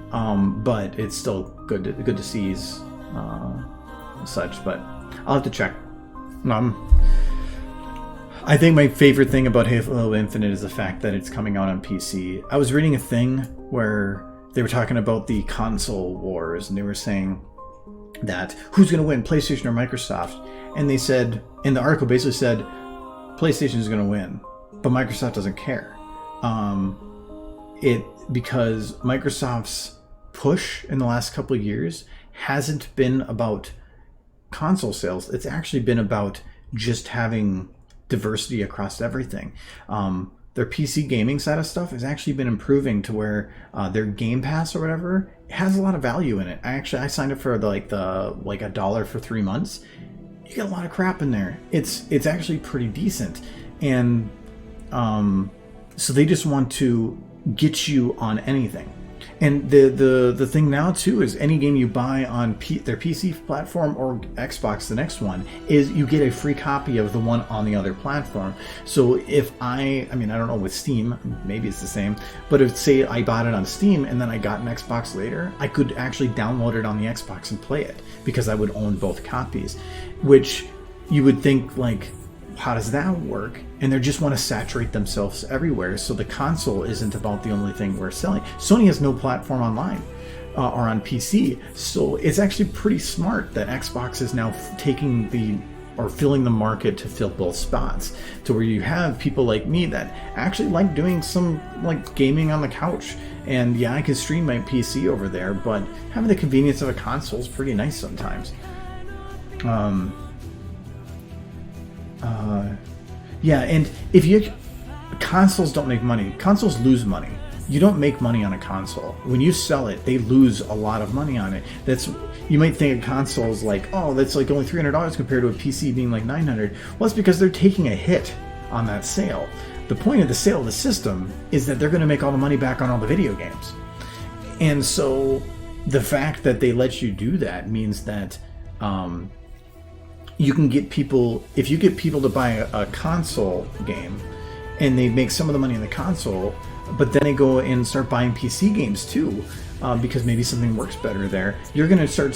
But it's still good to see he's such. But I'll have to check. I think my favorite thing about Halo Infinite is the fact that it's coming out on PC. I was reading a thing where they were talking about the console wars, and they were saying that who's going to win, PlayStation or Microsoft? And they said, and the article basically said, PlayStation is going to win, but Microsoft doesn't care. Because Microsoft's push in the last couple of years hasn't been about console sales. It's actually been about just having diversity across everything. Their PC gaming side of stuff has actually been improving to where their Game Pass or whatever has a lot of value in it. I signed up for like $1 for 3 months. You get a lot of crap in there. It's actually pretty decent, and so they just want to get you on anything. And the thing now too is any game you buy on their PC platform or Xbox, the next one, is you get a free copy of the one on the other platform. So if I mean, I don't know with Steam, maybe it's the same, but if say I bought it on Steam and then I got an Xbox later, I could actually download it on the Xbox and play it because I would own both copies, which you would think like, how does that work? And they just want to saturate themselves everywhere, so the console isn't about the only thing we're selling. Sony has no platform online or on PC, so it's actually pretty smart that Xbox is now filling the market to fill both spots, to where you have people like me that actually like doing some like gaming on the couch, and yeah, I can stream my PC over there, but having the convenience of a console is pretty nice sometimes. Yeah, and consoles don't make money. Consoles lose money. You don't make money on a console. When you sell it, they lose a lot of money on it. You might think a console is like, oh, that's like only $300 compared to a PC being like $900. Well, it's because they're taking a hit on that sale. the point of the sale of the system is that they're going to make all the money back on all the video games. And so the fact that they let you do that means that you can get people, if you get people to buy a console game and they make some of the money in the console, but then they go and start buying PC games too, because maybe something works better there, you're going to start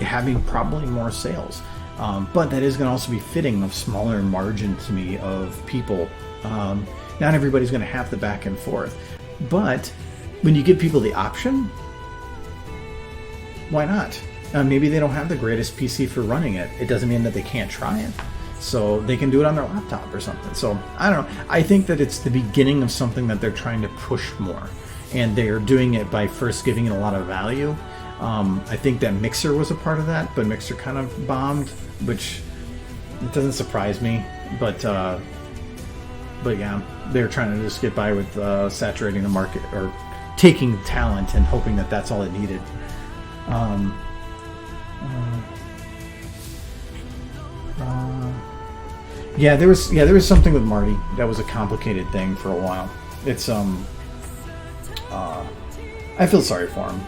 having probably more sales. But that is going to also be fitting of smaller margin to me of people. Not everybody's going to have the back and forth. But when you give people the option, why not? Maybe they don't have the greatest PC for running it. It doesn't mean that they can't try it. So they can do it on their laptop or something. So I don't know. I think that it's the beginning of something that they're trying to push more. And they're doing it by first giving it a lot of value. I think that Mixer was a part of that, but Mixer kind of bombed, which it doesn't surprise me. But yeah, they're trying to just get by with saturating the market or taking talent and hoping that that's all it needed. Yeah, there was something with Marty that was a complicated thing for a while. It's I feel sorry for him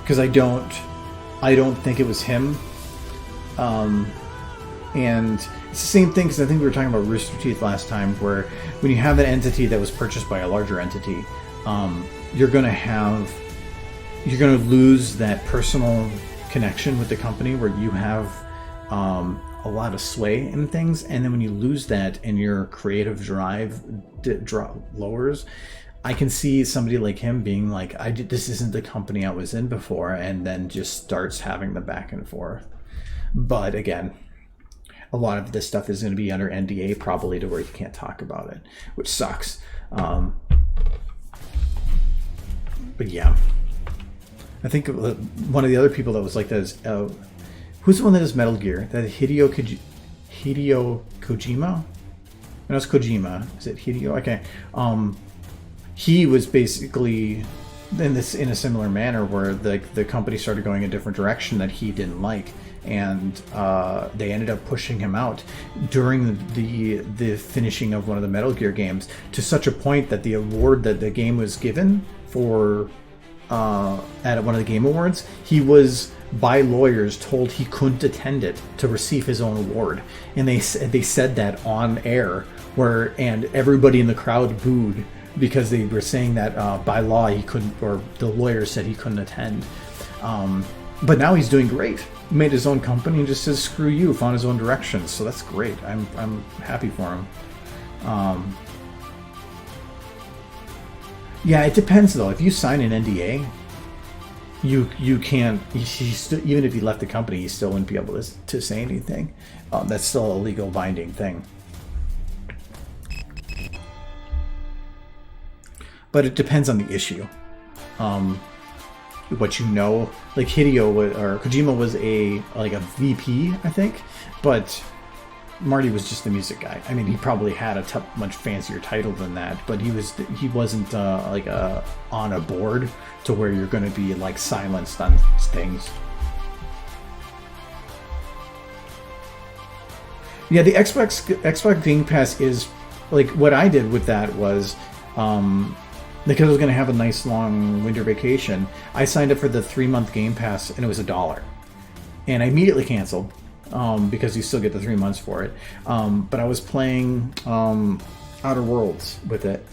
because I don't think it was him. And it's the same thing because I think we were talking about Rooster Teeth last time, where when you have an entity that was purchased by a larger entity, you're going to lose that personal connection with the company where you have a lot of sway in things, and then when you lose that and your creative drive lowers, I can see somebody like him being like, this isn't the company I was in before, and then just starts having the back and forth. But again, a lot of this stuff is going to be under NDA probably to where you can't talk about it, which sucks. But yeah, I think one of the other people that was like that is who's the one that does Metal Gear? That Hideo Kojima? No, it's Kojima. Is it Hideo? Okay. He was basically in a similar manner where the company started going a different direction that he didn't like, and they ended up pushing him out during the finishing of one of the Metal Gear games, to such a point that the award that the game was given for at one of the Game Awards, he was by lawyers told he couldn't attend it to receive his own award, and they said that on air, and everybody in the crowd booed because they were saying that by law he couldn't, or the lawyer said he couldn't attend. But now he's doing great. Made his own company and just says screw you, found his own direction. So that's great. I'm happy for him. Yeah, it depends though. If you sign an NDA, you can't. Even if he left the company, he still wouldn't be able to say anything. That's still a legal binding thing. But it depends on the issue. What you know, like Kojima was a VP, I think, but Marty was just the music guy. I mean, he probably had a much fancier title than that, but he wasn't on a board to where you're going to be like silenced on things. Yeah, the Xbox Game Pass is like, what I did with that was, because I was going to have a nice long winter vacation, I signed up for the 3-month Game Pass, and it was $1. And I immediately canceled, because you still get the 3 months for it. But I was playing Outer Worlds with it.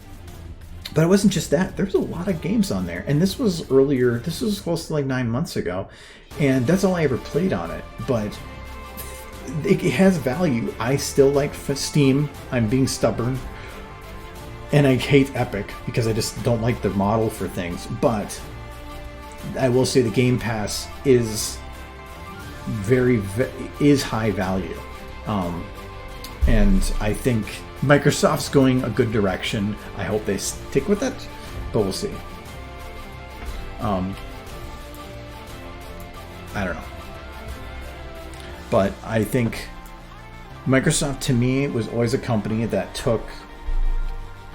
But it wasn't just that. There's a lot of games on there. And this was earlier. This was close to like 9 months ago. And that's all I ever played on it. But it has value. I still like Steam. I'm being stubborn. And I hate Epic because I just don't like the model for things. But I will say the Game Pass is is high value. And I think Microsoft's going a good direction. I hope they stick with it, but we'll see. I don't know. But I think Microsoft, to me, was always a company that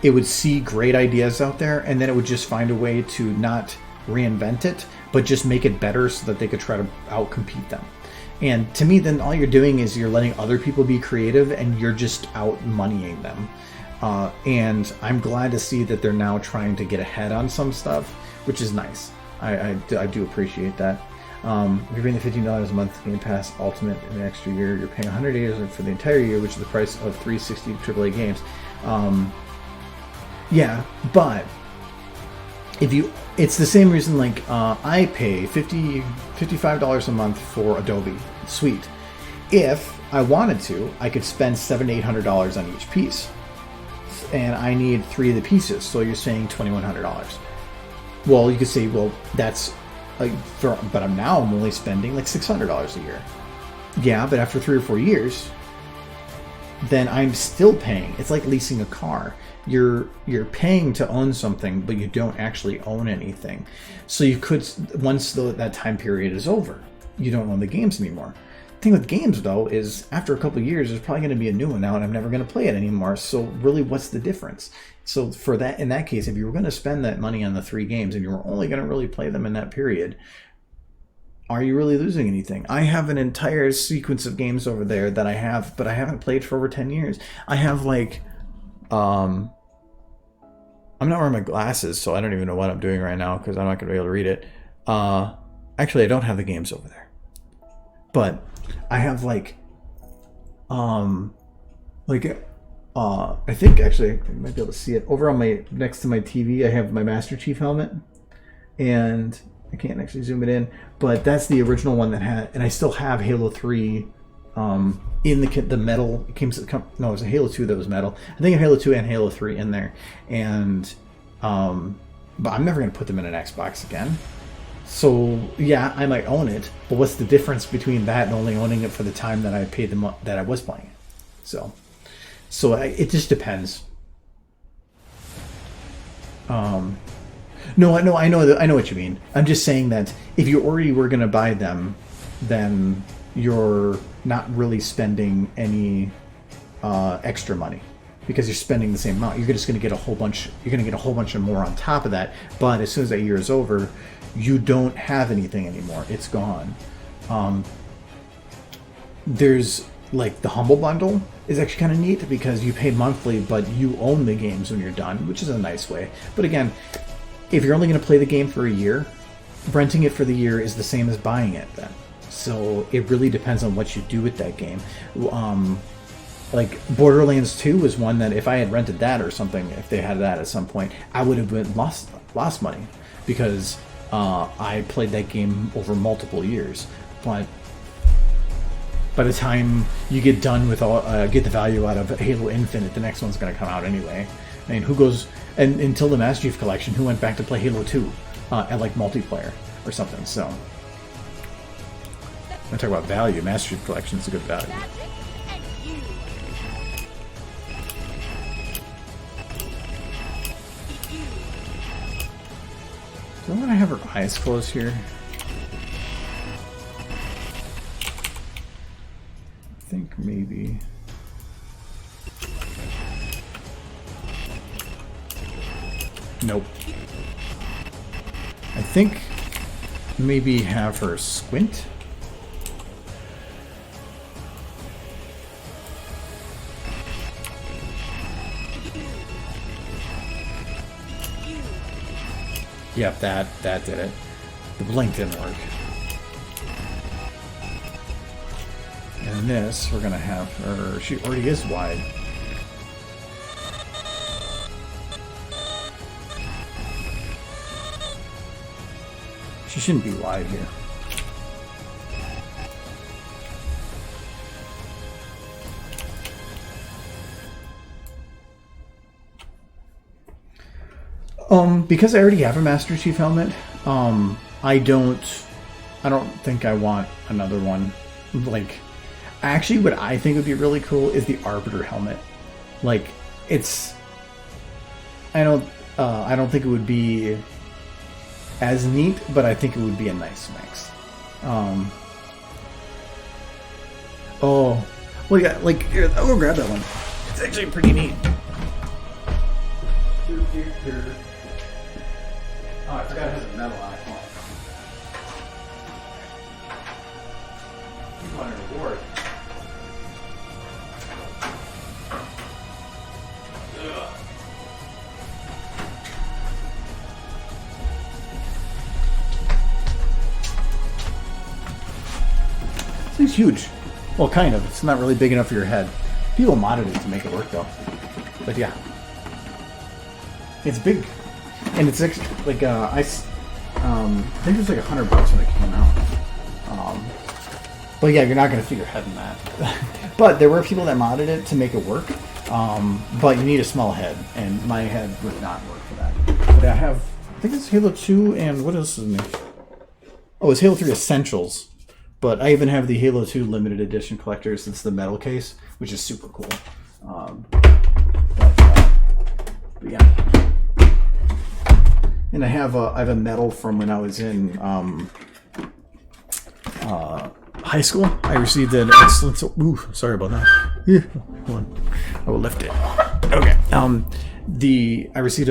it would see great ideas out there, and then it would just find a way to not reinvent it, but just make it better so that they could try to outcompete them. And to me, then all you're doing is you're letting other people be creative, and you're just out moneying them. And I'm glad to see that they're now trying to get ahead on some stuff, which is nice. I do appreciate that. If you're paying the $15 a month Game Pass Ultimate in the extra year, you're paying $100 for the entire year, which is the price of 360 AAA games. Yeah, but it's the same reason. Like I pay $55 a month for Adobe Suite. If I wanted to, I could spend $700 to $800 on each piece, and I need 3 of the pieces. So you're saying $2,100. Well, you could say, well, that's like, but I'm only spending like $600 a year. Yeah, but after 3 or 4 years, then I'm still paying. It's like leasing a car. You're paying to own something, but you don't actually own anything. So you could, once that time period is over, you don't own the games anymore. The thing with games, though, is after a couple of years, there's probably going to be a new one out, and I'm never going to play it anymore. So really, what's the difference? So for that, in that case, if you were going to spend that money on the 3 games and you were only going to really play them in that period, are you really losing anything? I have an entire sequence of games over there that I have, but I haven't played for over 10 years. I have like, I'm not wearing my glasses, so I don't even know what I'm doing right now because I'm not going to be able to read it. Actually, I don't have the games over there, but I have like, I think actually I might be able to see it over on my next to my TV. I have my Master Chief helmet, and I can't actually zoom it in, but that's the original one that had, and I still have Halo 3 in the metal. It was a Halo 2 that was metal. I think I have Halo 2 and Halo 3 in there, and but I'm never going to put them in an Xbox again. So yeah, I might own it, but what's the difference between that and only owning it for the time that I paid that I was playing it? So it just depends. No, I know what you mean. I'm just saying that if you already were going to buy them, then you're not really spending any extra money because you're spending the same amount. You're just going to get a whole bunch. You're going to get a whole bunch of more on top of that. But as soon as that year is over, you don't have anything anymore. It's gone. There's like the Humble Bundle is actually kind of neat because you pay monthly, but you own the games when you're done, which is a nice way. But again, if you're only going to play the game for a year, renting it for the year is the same as buying it then. So it really depends on what you do with that game. Like Borderlands 2 was one that if I had rented that or something, if they had that at some point, I would have lost money because I played that game over multiple years. But by the time you get done with get the value out of Halo Infinite, the next one's going to come out anyway. I mean, who goes and until the Master Chief Collection, who went back to play Halo 2 at like multiplayer or something? So I talk about value. Master Chief Collection is a good value. Do I want to have her eyes closed here? I think maybe. Nope. I think maybe have her squint. Yep, that did it. The blink didn't work. And this, we're gonna have her. She already is wide. She shouldn't be wide here. Because I already have a Master Chief helmet, I don't think I want another one. Like, actually, what I think would be really cool is the Arbiter helmet. Like, I don't think it would be as neat, but I think it would be a nice mix. Oh, well, yeah, like, here, I'll go grab that one. It's actually pretty neat. Oh, I forgot it has a metal on it. You wanted a reward. Ugh. It's huge. Well, kind of. It's not really big enough for your head. People modded it to make it work, though. But yeah. It's big. And it's actually, like, I think it was like $100 when it came out. But yeah, you're not going to fit your head in that. But there were people that modded it to make it work. But you need a small head, and my head would not work for that. But I think it's Halo 2, and what else is it? Oh, it's Halo 3 Essentials. But I even have the Halo 2 limited edition collectors. It's the metal case, which is super cool. But yeah. And I have a medal from when I was in high school. I received an excellence. Ooh, sorry about that. Hold on. I will lift it. Okay. I received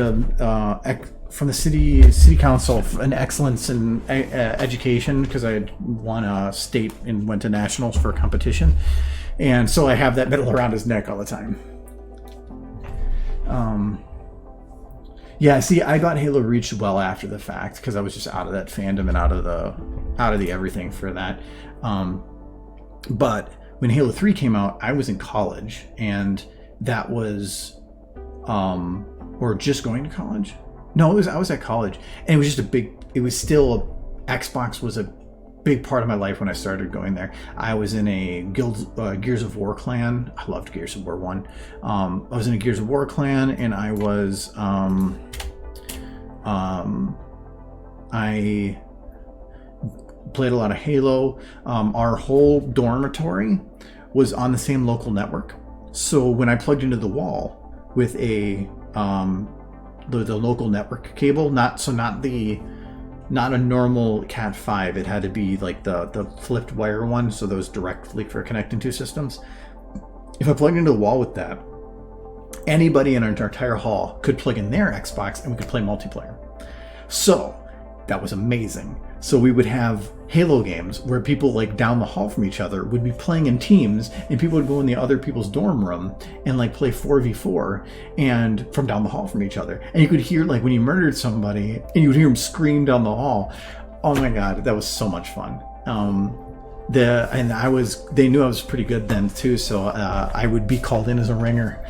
from the city council an excellence in education because I had won a state and went to nationals for a competition, and so I have that medal around his neck all the time. Yeah, see, I got Halo Reach well after the fact because I was just out of that fandom and out of the everything for that. But when Halo 3 came out, I was in college, and that was, or just going to college. No, I was at college, and it was just Xbox was a big part of my life when I started going there. I was in a Gears of War clan. I loved Gears of War 1. I was in a Gears of War clan, and I was, I played a lot of Halo. Our whole dormitory was on the same local network. So when I plugged into the wall with the local network cable, not a normal Cat 5. It had to be like the flipped wire one, so those directly for connecting two systems. If I plugged into the wall with that, anybody in our entire hall could plug in their Xbox and we could play multiplayer. So that was amazing. So we would have Halo games where people like down the hall from each other would be playing in teams, and people would go in the other people's dorm room and like play 4v4 and from down the hall from each other. And you could hear like when you murdered somebody and you would hear them scream down the hall. Oh my God, that was so much fun. They knew I was pretty good then too, so I would be called in as a ringer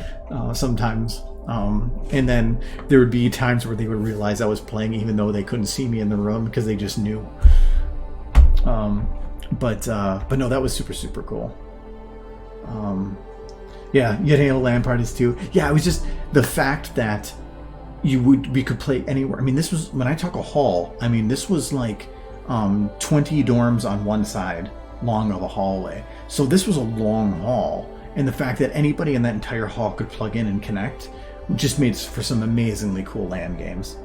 sometimes. And then there would be times where they would realize I was playing even though they couldn't see me in the room because they just knew. But no, that was super, super cool. Yeah, you had Halo LAN parties too. Yeah, it was just the fact that we could play anywhere. I mean, this was, when I talk a hall, I mean, this was like 20 dorms on one side long of a hallway. So this was a long hall. And the fact that anybody in that entire hall could plug in and connect just made for some amazingly cool LAN games.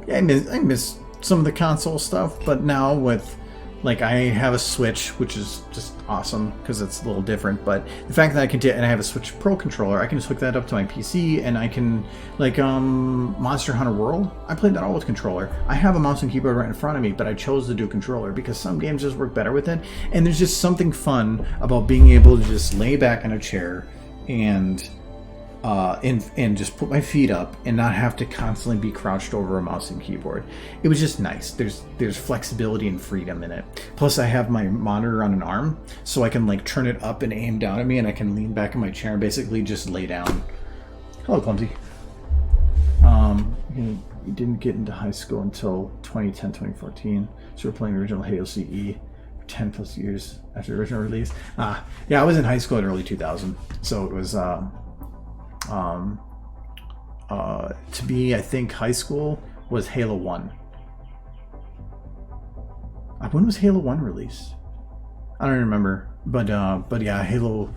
Yeah, I miss some of the console stuff, but now with, like, I have a Switch, which is just awesome because it's a little different. But the fact that I can and I have a Switch Pro controller, I can just hook that up to my PC, and I can, like, Monster Hunter World, I played that all with controller. I have a mouse and keyboard right in front of me, but I chose to do controller because some games just work better with it. And there's just something fun about being able to just lay back in a chair and just put my feet up and not have to constantly be crouched over a mouse and keyboard. It was just nice. There's flexibility and freedom in it. Plus I have my monitor on an arm, so I can like turn it up and aim down at me, and I can lean back in my chair and basically just lay down. Hello, Clumsy. You didn't get into high school until 2010, 2014. So we're playing original Halo CE for 10 plus years after the original release. Yeah, I was in high school in early 2000. So it was to me, I think high school was Halo 1. When was Halo 1 released? I don't remember, but yeah, Halo.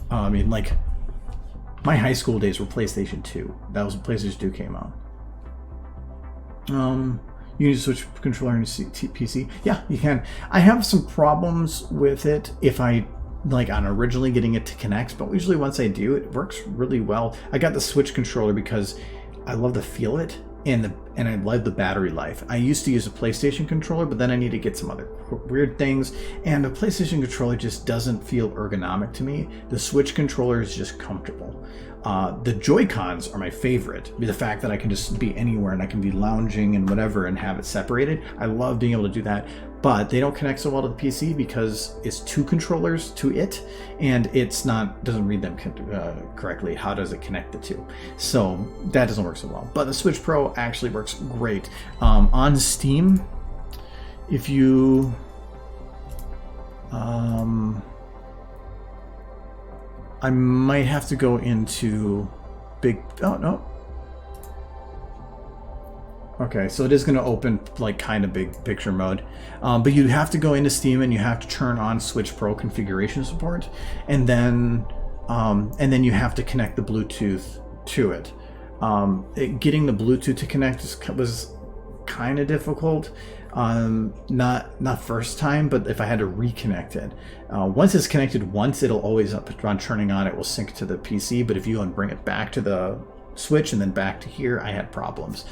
I mean, like, my high school days were PlayStation 2. That was when PlayStation 2 came out. You need to switch controller into PC. Yeah, you can. I have some problems with it if I on originally getting it to connect, but usually once I do, it works really well. I got the Switch controller because I love to feel it, and and I love the battery life. I used to use a PlayStation controller, but then I need to get some other weird things, and a PlayStation controller just doesn't feel ergonomic to me. The Switch controller is just comfortable. The Joy-Cons are my favorite. The fact that I can just be anywhere and I can be lounging and whatever and have it separated. I love being able to do that, but they don't connect so well to the PC because it's two controllers to it, and doesn't read them correctly. How does it connect the two? So that doesn't work so well. But the Switch Pro actually works great. On Steam, if you I might have to go into oh no. Okay, so it is going to open like kind of big picture mode, but you have to go into Steam and you have to turn on Switch Pro configuration support, and then you have to connect the Bluetooth to it. Getting the Bluetooth to connect was kind of difficult. Not first time, but if I had to reconnect it, once it's connected it'll always upon turning on, it will sync to the PC. But if you want to bring it back to the Switch and then back to here, I had problems.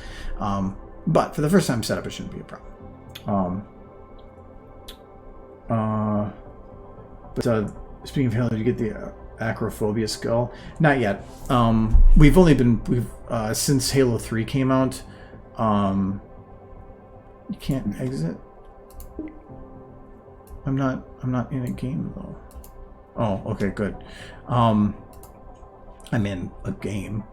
But for the first time setup, it shouldn't be a problem. But speaking of Halo, did you get the acrophobia skull? Not yet. We've since Halo 3 came out. You can't exit. I'm not in a game though. Oh, okay, good. I'm in a game.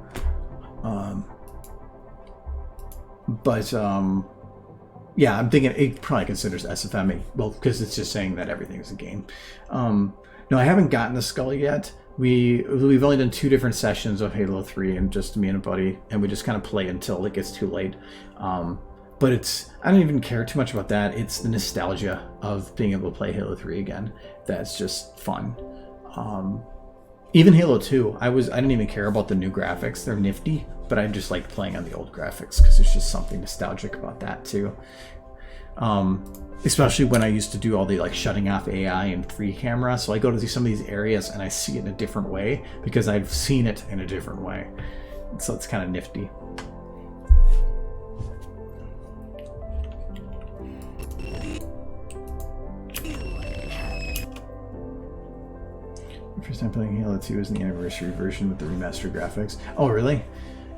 Yeah, I'm thinking it probably considers SFM. Well, because it's just saying that everything is a game. No, I haven't gotten the skull yet. We've only done 2 different sessions of Halo 3, and just me and a buddy, and we just kind of play until it gets too late. But I don't even care too much about that. It's the nostalgia of being able to play Halo 3 again. That's just fun. Even Halo 2, I didn't even care about the new graphics. They're nifty, but I just like playing on the old graphics because there's just something nostalgic about that too. Especially when I used to do all the like shutting off AI and free camera. So I go to some of these areas and I see it in a different way because I've seen it in a different way. So it's kind of nifty. First time playing Halo 2 is the anniversary version with the remastered graphics. Oh, really?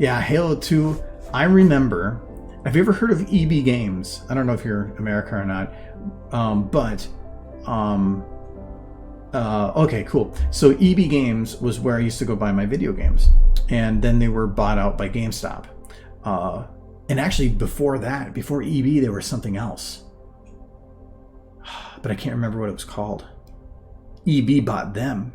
Yeah, Halo 2, I remember. Have you ever heard of EB Games? I don't know if you're America or not. Okay, cool. So EB Games was where I used to go buy my video games. And then they were bought out by GameStop. And actually before that, before EB, there was something else. But I can't remember what it was called. EB bought them.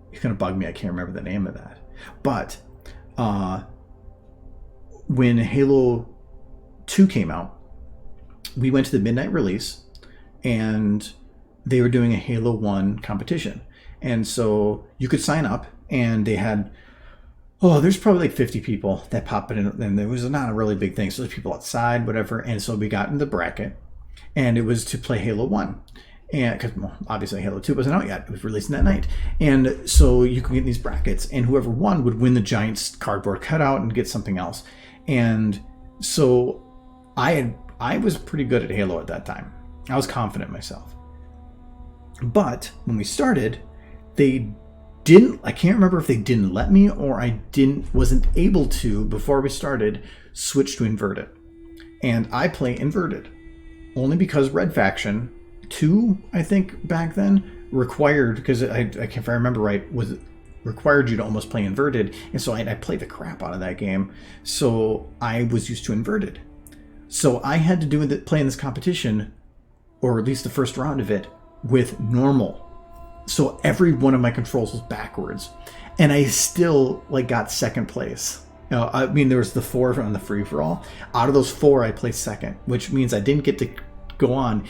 It's gonna bug me. I can't remember the name of that. But when Halo 2 came out, we went to the midnight release, and they were doing a Halo 1 competition. And so you could sign up, and they had there's probably like 50 people that popped in, and it was not a really big thing. So there's people outside, whatever. And so we got in the bracket, and it was to play Halo 1. And because obviously Halo 2 wasn't out yet, it was releasing that night, and so you could get in these brackets, and whoever won would win the giant cardboard cutout and get something else. And so I was pretty good at Halo at that time. I was confident myself. But when we started, I can't remember if they didn't let me or I wasn't able to before we started switch to inverted, and I play inverted only because Red Faction 2, I think back then required, because if I remember right, required you to almost play inverted, and so I played the crap out of that game. So I was used to inverted. So I had to play in this competition, or at least the first round of it, with normal. So every one of my controls was backwards, and I still got second place. I mean, there was the 4 on the free for all. Out of those 4, I placed second, which means I didn't get to go on.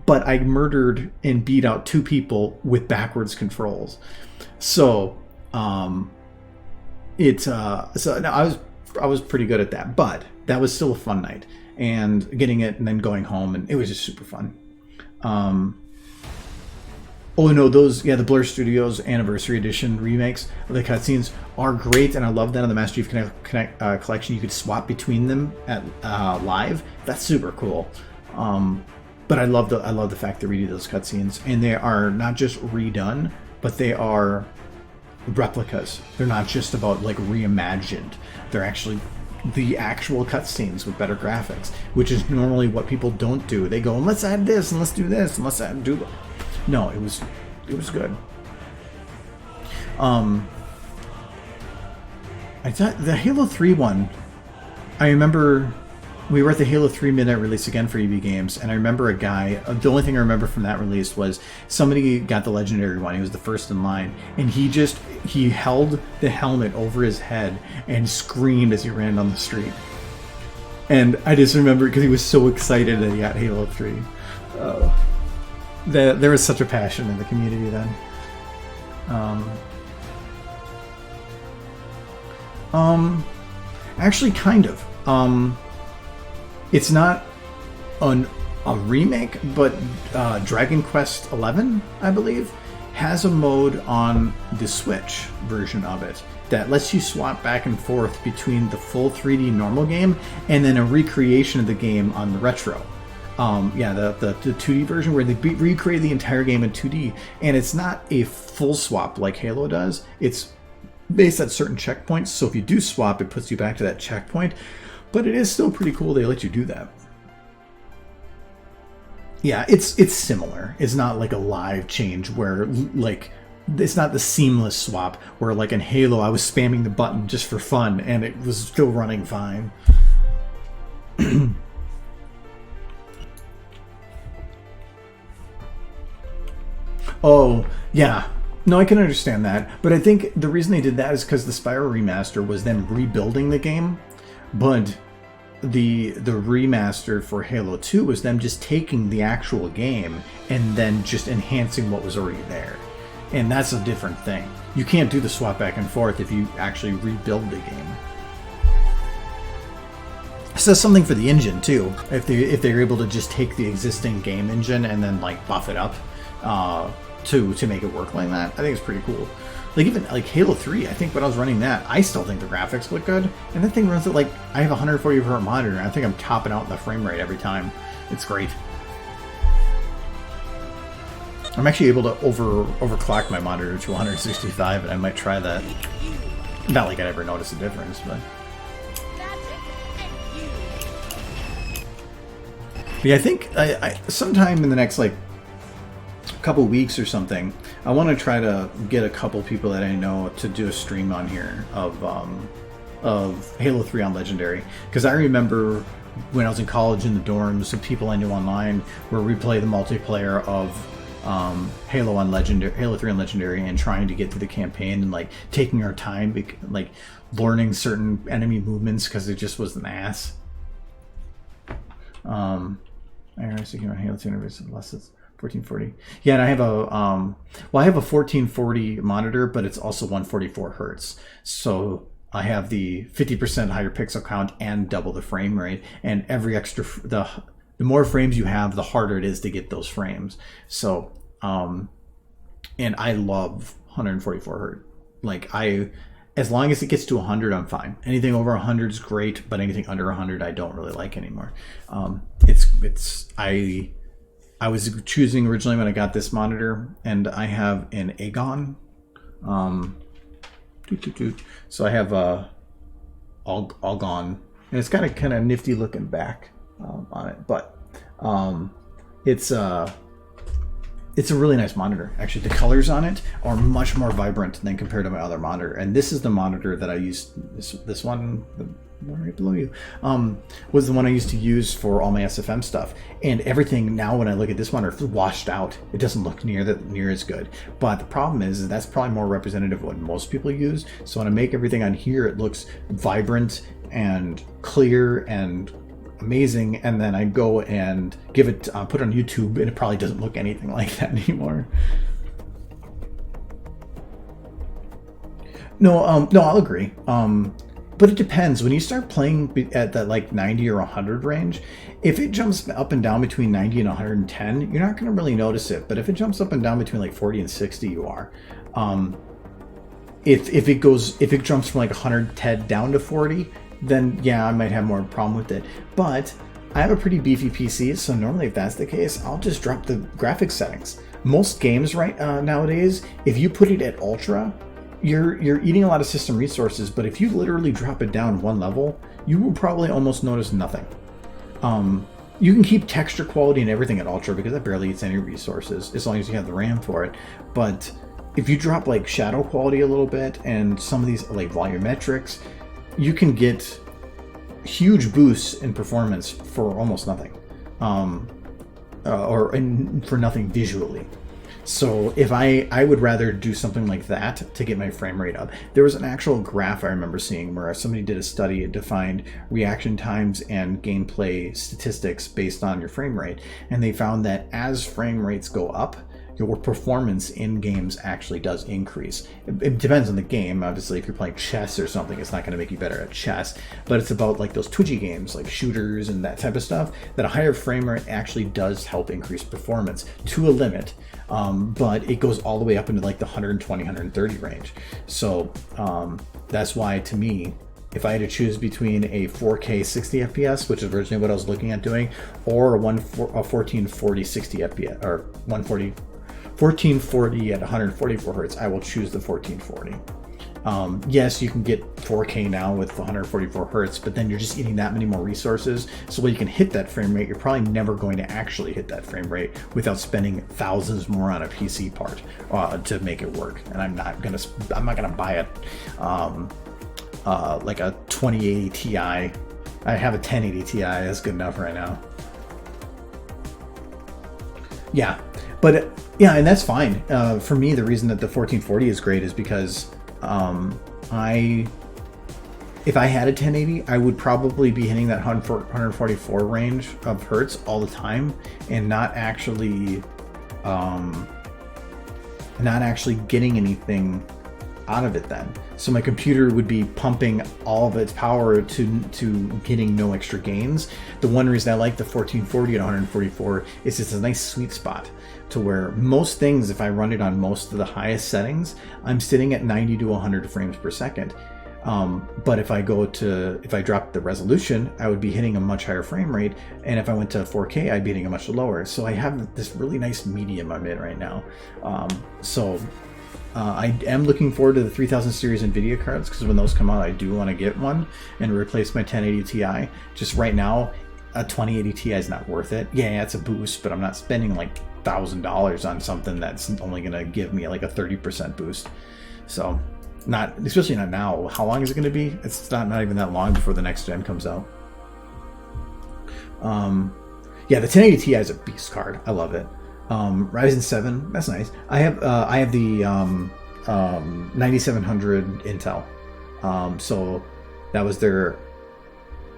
But I murdered and beat out 2 people with backwards controls. So, I was pretty good at that. But that was still a fun night, and getting it and then going home, and it was just super fun. Oh no, those, yeah, the Blur Studios Anniversary Edition remakes of the cutscenes are great, and I love that on the Master Chief Collection. You could swap between them at live. That's super cool. But I love the fact they redo those cutscenes, and they are not just redone, but they are replicas. They're not just about like reimagined. They're actually the actual cutscenes with better graphics, which is normally what people don't do. They go, let's add this and let's do this and let's add do. No, it was good. I thought the Halo 3 one, I remember we were at the Halo 3 midnight release again for EB Games, and I remember a guy, the only thing I remember from that release was somebody got the legendary one. He was the first in line, and he held the helmet over his head and screamed as he ran down the street. And I just remember, because he was so excited that he got Halo 3. There was such a passion in the community then. Actually, kind of. It's not a remake, but Dragon Quest XI, I believe, has a mode on the Switch version of it that lets you swap back and forth between the full 3D normal game and then a recreation of the game on the retro. The 2D version where they recreate the entire game in 2D, and it's not a full swap like Halo does. It's based at certain checkpoints, so if you do swap, it puts you back to that checkpoint. But it is still pretty cool they let you do that. Yeah, it's similar. It's not like a live change where, like, it's not the seamless swap where, like, in Halo, I was spamming the button just for fun and it was still running fine. Oh, yeah. No, I can understand that. But I think the reason they did that is because the Spyro remaster was them rebuilding the game. But the remaster for Halo 2 was them just taking the actual game and then just enhancing what was already there. And that's a different thing. You can't do the swap back and forth if you actually rebuild the game. It says something for the engine too. If they're able to just take the existing game engine and then like buff it up to make it work like that, I think it's pretty cool. Like even like Halo 3, I think when I was running that, I still think the graphics look good, and that thing runs at like, I have a 140 hertz monitor, and I think I'm topping out the frame rate every time. It's great. I'm actually able to overclock my monitor to 165, and I might try that. Not like I'd ever notice a difference, but yeah, I think I sometime in the next like couple weeks or something, I want to try to get a couple people that I know to do a stream on here of Halo 3 on Legendary, because I remember when I was in college in the dorms, the people I knew online were replay the multiplayer of Halo 3 on Legendary and trying to get through the campaign and like taking our time, like learning certain enemy movements because it just was an ass. I was thinking about Halo 2 unless it's 1440. Yeah, and I have a I have a 1440 monitor, but it's also 144 hertz. So I have the 50% higher pixel count and double the frame rate. And every extra the more frames you have, the harder it is to get those frames. So and I love 144 hertz. Like as long as it gets to 100, I'm fine. Anything over 100 is great, but anything under 100, I don't really like anymore. I was choosing originally when I got this monitor, and I have an Aegon. So I have a Algon, and it's got a kind of nifty looking back on it, but it's a really nice monitor. Actually, the colors on it are much more vibrant than compared to my other monitor, and this is the monitor that I used. This one, the one right below you, was the one I used to use for all my SFM stuff. And everything now, when I look at this monitor, it's washed out. It doesn't look near as good. But the problem is that's probably more representative of what most people use. So when I make everything on here, it looks vibrant and clear and amazing, and then I go and give it put it on YouTube, and it probably doesn't look anything like that anymore. No, I'll agree. But it depends. When you start playing at that like 90 or 100 range, if it jumps up and down between 90 and 110, you're not going to really notice it. But if it jumps up and down between like 40 and 60, you are. If it jumps from like 110 down to 40, then yeah, I might have more problem with it. But I have a pretty beefy PC, so normally if that's the case, I'll just drop the graphics settings. Most games nowadays, if you put it at ultra, you're eating a lot of system resources, but if you literally drop it down one level, you will probably almost notice nothing. You can keep texture quality and everything at ultra because that barely eats any resources as long as you have the RAM for it. But if you drop like shadow quality a little bit and some of these like volumetrics, you can get huge boosts in performance for almost nothing, for nothing visually. So if I would rather do something like that to get my frame rate up. There was an actual graph I remember seeing where somebody did a study. It defined reaction times and gameplay statistics based on your frame rate, and they found that as frame rates go up, your performance in games actually does increase. It depends on the game. Obviously, if you're playing chess or something, it's not going to make you better at chess. But it's about like those twitchy games, like shooters and that type of stuff, that a higher frame rate actually does help increase performance to a limit. But it goes all the way up into like the 120, 130 range. So that's why, to me, if I had to choose between a 4K 60 FPS, which is originally what I was looking at doing, or a 1440 60 FPS, or 1440 at 144 hertz, I will choose the 1440. Yes, you can get 4K now with 144 hertz, but then you're just eating that many more resources. So when you can hit that frame rate, you're probably never going to actually hit that frame rate without spending thousands more on a PC part to make it work. And I'm not gonna buy like a 2080 Ti. I have a 1080 Ti. That's good enough right now. Yeah, but yeah, and that's fine. For me, the reason that the 1440 is great is because if I had a 1080, I would probably be hitting that 144 range of hertz all the time and not actually getting anything out of it then. So my computer would be pumping all of its power to getting no extra gains. The one reason I like the 1440 at 144 is it's a nice sweet spot to where most things, if I run it on most of the highest settings, I'm sitting at 90 to 100 frames per second. But if I drop the resolution, I would be hitting a much higher frame rate. And if I went to 4K, I'd be hitting a much lower. So I have this really nice medium I'm in right now. I am looking forward to the 3000 series NVIDIA cards, because when those come out, I do want to get one and replace my 1080 Ti. Just right now, a 2080 Ti is not worth it. Yeah, it's a boost, but I'm not spending like $1,000 on something that's only going to give me like a 30% boost. So, especially not now. How long is it going to be? It's not even that long before the next gen comes out. Yeah, the 1080 Ti is a beast card. I love it. Ryzen 7, that's nice. I have the 9700 Intel. So that was their,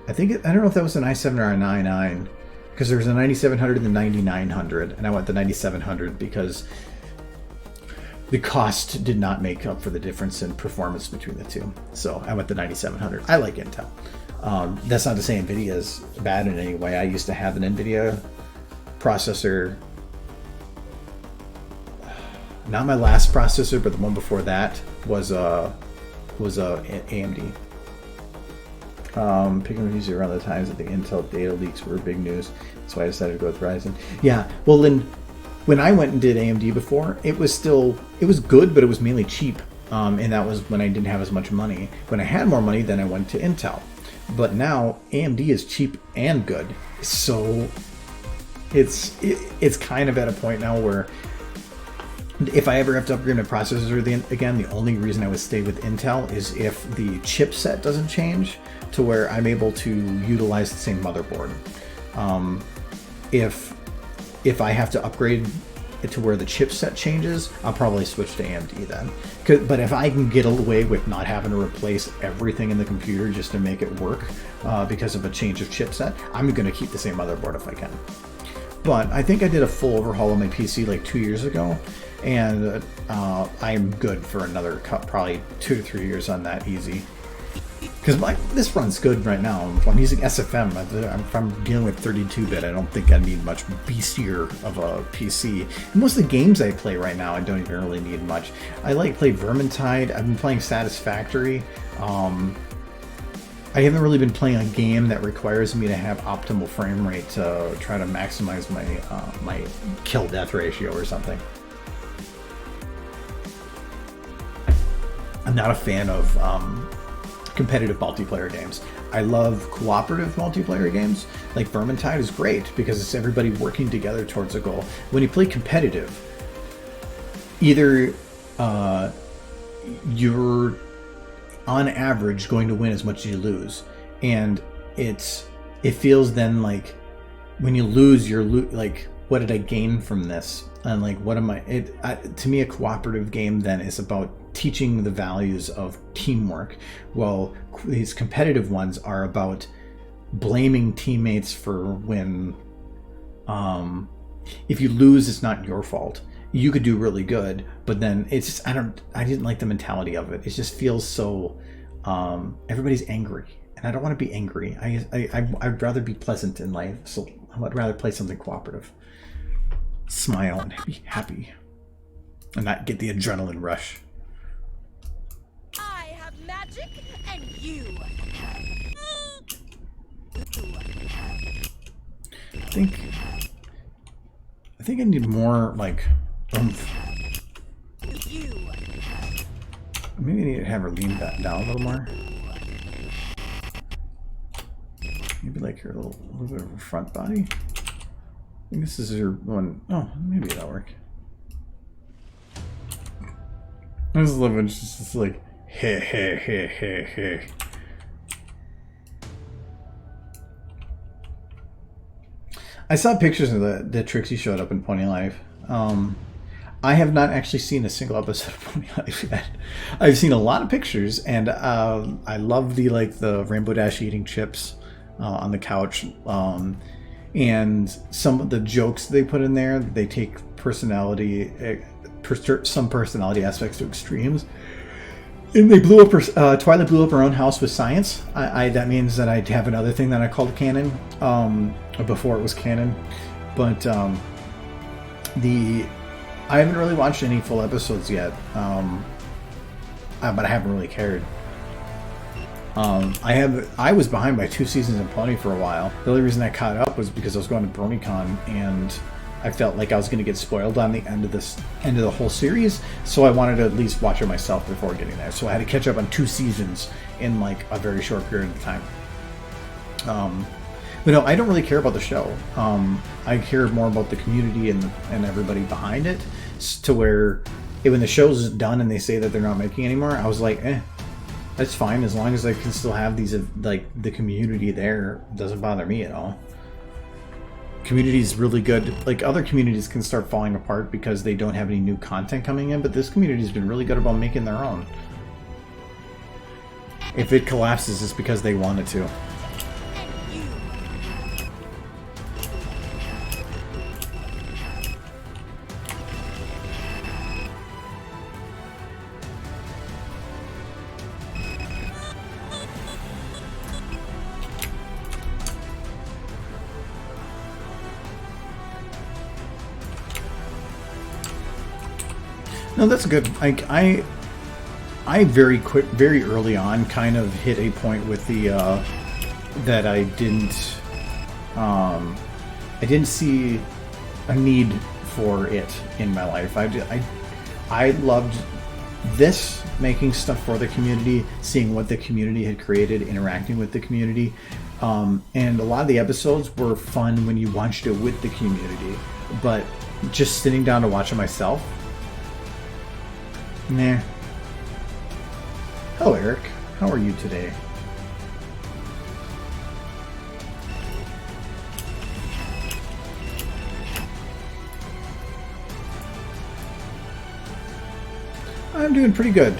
I don't know if that was an i7 or a i9, because there was a 9700 and the 9900, and I went the 9700 because the cost did not make up for the difference in performance between the two. So I went the 9700. I like Intel. That's not to say NVIDIA is bad in any way. I used to have an NVIDIA processor. Not my last processor, but the one before that was AMD. Picking up user around the times that the Intel data leaks were big news. That's why I decided to go with Ryzen. Yeah, well then, when I went and did AMD before, it was good, but it was mainly cheap. And that was when I didn't have as much money. When I had more money, then I went to Intel. But now AMD is cheap and good. So it's kind of at a point now where if I ever have to upgrade my processor again, the only reason I would stay with Intel is if the chipset doesn't change to where I'm able to utilize the same motherboard. If I have to upgrade it to where the chipset changes, I'll probably switch to AMD then. But if I can get away with not having to replace everything in the computer just to make it work because of a change of chipset, I'm going to keep the same motherboard if I can. But I think I did a full overhaul of my PC like 2 years ago, and I'm good for another probably 2 to 3 years on that easy. Because this run's good right now. If I'm using SFM, if I'm dealing with 32-bit, I don't think I need much beastier of a PC. And most of the games I play right now, I don't even really need much. I like play Vermintide. I've been playing Satisfactory. I haven't really been playing a game that requires me to have optimal frame rate to try to maximize my my kill-death ratio or something. I'm not a fan of competitive multiplayer games. I love cooperative multiplayer games. Like Vermintide is great because it's everybody working together towards a goal. When you play competitive, either you're on average going to win as much as you lose, and it feels then like when you lose, you're like, what did I gain from this? And like, what am to me, a cooperative game then is about teaching the values of teamwork. Well, these competitive ones are about blaming teammates for when if you lose, it's not your fault. You could do really good, but then it's just, I didn't like the mentality of it. It just feels so everybody's angry, and I don't want to be angry. I'd rather be pleasant in life, so I'd rather play something cooperative. Smile and be happy, and not get the adrenaline rush. I have magic, and you have. I think I need more like oomph. You. Maybe I need to have her lean that down a little more. Maybe like her little bit of her front body. I think this is her one. Oh, maybe that'll work. I just love when she's just like, hey, hey, hey, hey, hey. I saw pictures of the Trixie showed up in Pony Life. I have not actually seen a single episode of Pony Life yet. I've seen a lot of pictures, and I love the Rainbow Dash eating chips on the couch, and some of the jokes they put in there. They take some personality aspects to extremes. And they blew up Twilight blew up her own house with science. That means that I have another thing that I called canon, before it was canon. But I haven't really watched any full episodes yet, but I haven't really cared. I was behind by 2 seasons of Pony for a while. The only reason I caught up was because I was going to BronyCon, and I felt like I was going to get spoiled on the end of the whole series, so I wanted to at least watch it myself before getting there. So I had to catch up on 2 seasons in like a very short period of time. But no, I don't really care about the show. I care more about the community and everybody behind it, to where when the show's done and they say that they're not making anymore, I was like, that's fine, as long as I can still have these, like, the community there. It doesn't bother me at all. Community is really good. Like, other communities can start falling apart because they don't have any new content coming in, but this community has been really good about making their own. If it collapses, it's because they wanted to. No, that's good. Like I very early on kind of hit a point with the that I didn't see a need for it in my life. I loved this, making stuff for the community, seeing what the community had created, interacting with the community, and a lot of the episodes were fun when you watched it with the community. But just sitting down to watch it myself, nah. Hello, Eric. How are you today? I'm doing pretty good.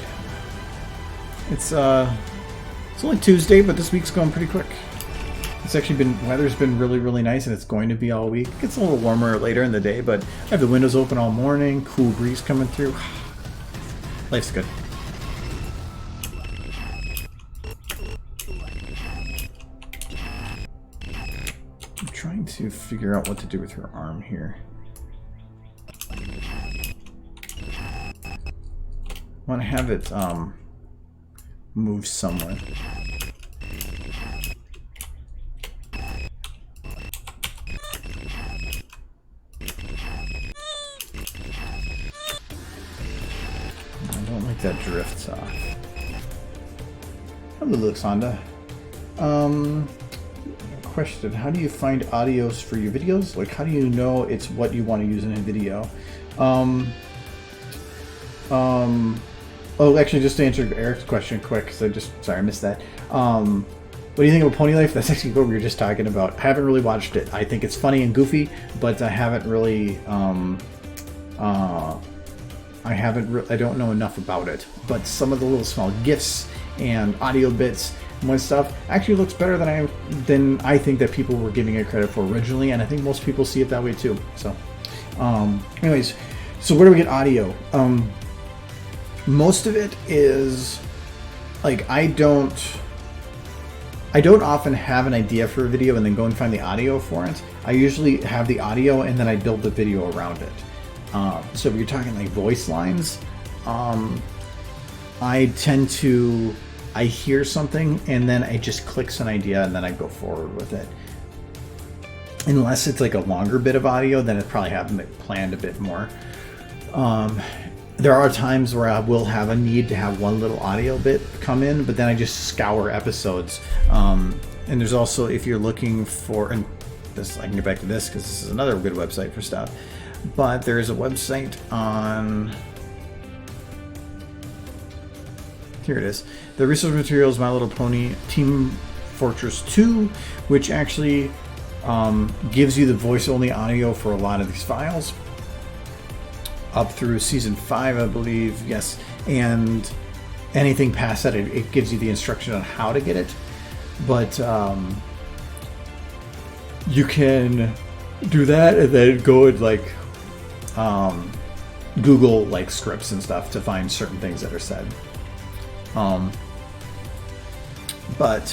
It's only Tuesday, but this week's going pretty quick. It's actually weather's been really, really nice, and it's going to be all week. It gets a little warmer later in the day, but I have the windows open all morning, cool breeze coming through. Life's good. I'm trying to figure out what to do with her arm here. I want to have it move somewhere. I don't like that drifts off. Hello, Luxonda. Question: how do you find audios for your videos? Like, how do you know it's what you want to use in a video? Oh, actually, just to answer Eric's question quick, because sorry, I missed that. What do you think of Pony Life? That's actually what we were just talking about. I haven't really watched it. I think it's funny and goofy, but I haven't really, I don't know enough about it. But some of the little small GIFs and audio bits and stuff actually looks better than I think that people were giving it credit for originally, and I think most people see it that way too. So, anyways, so where do we get audio? Most of it is like I don't often have an idea for a video and then go and find the audio for it. I usually have the audio and then I build the video around it. So if you're talking like voice lines, I hear something and then I just clicks an idea and then I go forward with it. Unless it's like a longer bit of audio, then it probably have it planned a bit more. There are times where I will have a need to have one little audio bit come in, but then I just scour episodes. And there's also, if you're looking for, and this I can get back to this because this is another good website for stuff. But there is a website on. Here it is. The resource materials, My Little Pony Team Fortress 2, which actually gives you the voice-only audio for a lot of these files. Up through season 5, I believe, yes. And anything past that, it gives you the instruction on how to get it. But you can do that and then go and like Google like scripts and stuff to find certain things that are said. But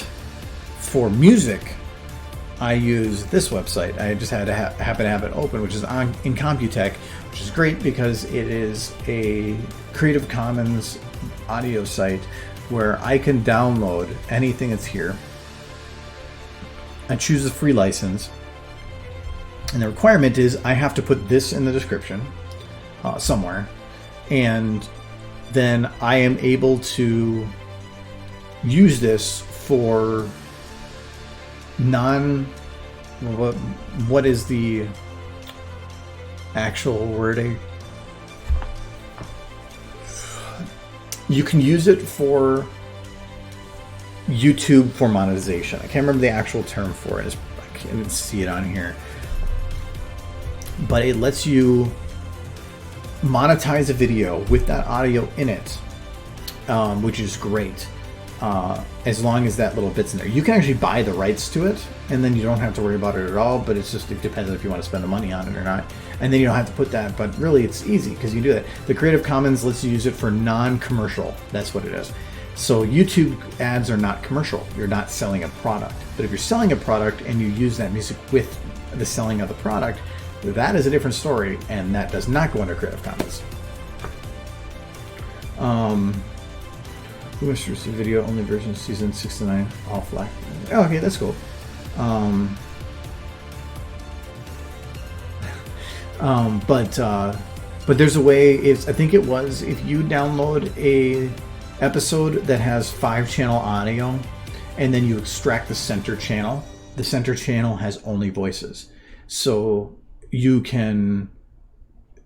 for music, I use this website. I just had to happen to have it open, which is in Computech, which is great because it is a Creative Commons audio site where I can download anything that's here. I choose the free license, and the requirement is I have to put this in the description somewhere, and then I am able to use this for what is the actual wording? You can use it for YouTube for monetization. I can't remember the actual term for it. I can't even see it on here. But it lets you monetize a video with that audio in it, which is great. As long as that little bit's in there. You can actually buy the rights to it, and then you don't have to worry about it at all, but it depends on if you want to spend the money on it or not. And then you don't have to put that, but really it's easy because you do that. The Creative Commons lets you use it for non-commercial. That's what it is. So YouTube ads are not commercial. You're not selling a product. But if you're selling a product and you use that music with the selling of the product, that is a different story, and that does not go under Creative Commons. Who wants to receive video only version season 6 to 9 all flag? Oh, okay, that's cool. But there's a way. I think it was if you download a episode that has 5-channel audio, and then you extract the center channel. The center channel has only voices, so you don't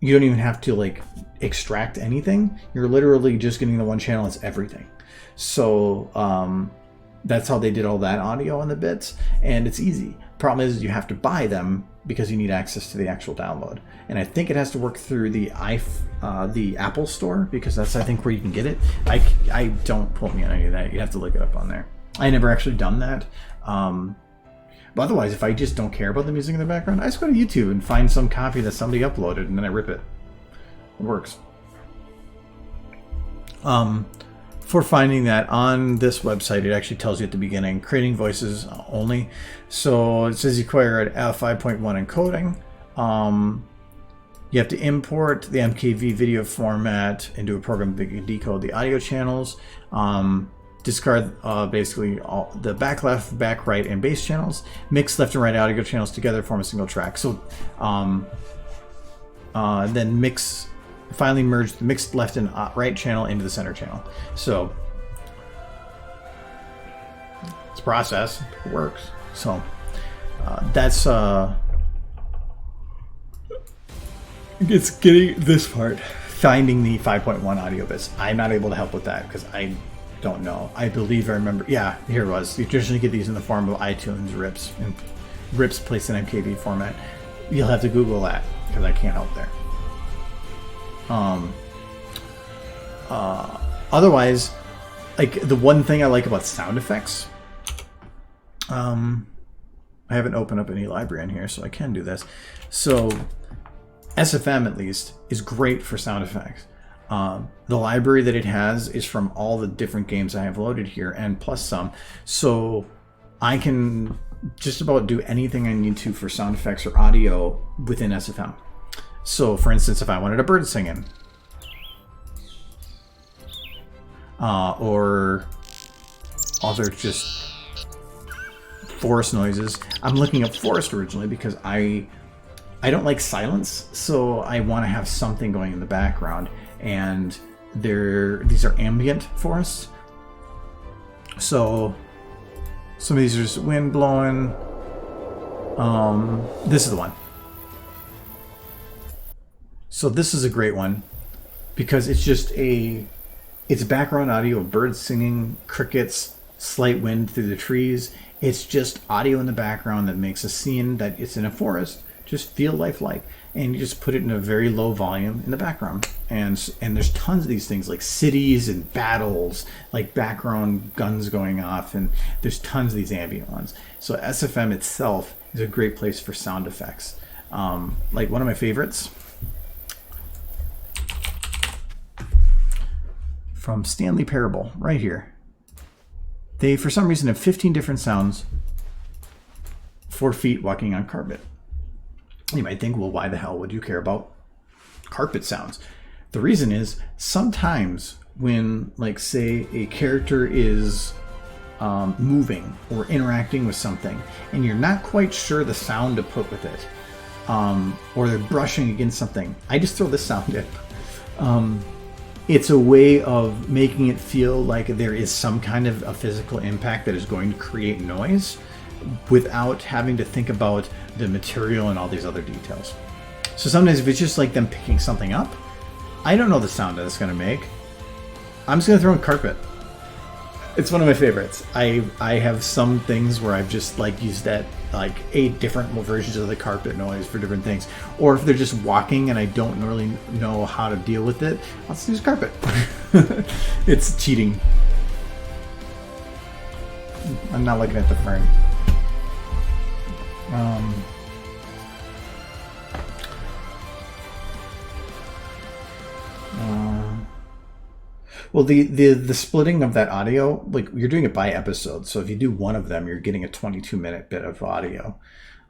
even have to like extract anything. You're literally just getting the one channel. It's everything. So that's how they did all that audio on the bits, and it's easy. Problem is you have to buy them because you need access to the actual download, and I think it has to work through the Apple Store because that's I think where you can get it. I don't quote me on any of that. You have to look it up on there. I never actually done that. But otherwise, if I just don't care about the music in the background, I just go to YouTube and find some copy that somebody uploaded, and then I rip it. It works. for finding that on this website. It actually tells you at the beginning, creating voices only. So it says you require an F5.1 encoding. You have to import the MKV video format into a program that can decode the audio channels. Discard basically all the back left, back right, and bass channels. Mix left and right audio channels together, form a single track. So then finally merge the mixed left and right channel into the center channel. So it's a process. It works. So that's it's getting this part, finding the 5.1 audio bits. I'm not able to help with that because I don't know. I believe I remember. Yeah, here it was. You traditionally get these in the form of iTunes rips and rips placed in MKV format. You'll have to Google that because I can't help there. Otherwise, like the one thing I like about sound effects, I haven't opened up any library in here, so I can do this. So SFM at least is great for sound effects. The library that it has is from all the different games I have loaded here, and plus some. So I can just about do anything I need to for sound effects or audio within SFM. So for instance, if I wanted a bird singing, or other just forest noises. I'm looking up forest originally because I don't like silence, so I want to have something going in the background. And these are ambient forests. So some of these are just wind blowing. This is the one. So this is a great one because it's just it's background audio of birds singing, crickets, slight wind through the trees. It's just audio in the background that makes a scene that it's in a forest just feel lifelike. And you just put it in a very low volume in the background. And there's tons of these things like cities and battles, like background guns going off, and there's tons of these ambient ones. So SFM itself is a great place for sound effects. Like one of my favorites from Stanley Parable right here. They, for some reason, have 15 different sounds for feet walking on carpet. You might think, well, why the hell would you care about carpet sounds? The reason is sometimes when, like, say, a character is moving or interacting with something and you're not quite sure the sound to put with it, or they're brushing against something, I just throw this sound in. It's a way of making it feel like there is some kind of a physical impact that is going to create noise without having to think about the material and all these other details. So sometimes if it's just like them picking something up, I don't know the sound that it's going to make. I'm just going to throw in carpet. It's one of my favorites. I have some things where I've just like used that, like 8 different versions of the carpet noise for different things. Or if they're just walking and I don't really know how to deal with it, I'll just use carpet. It's cheating. I'm not looking at the frame. Well, the splitting of that audio, like you're doing it by episode. So if you do one of them, you're getting a 22-minute bit of audio.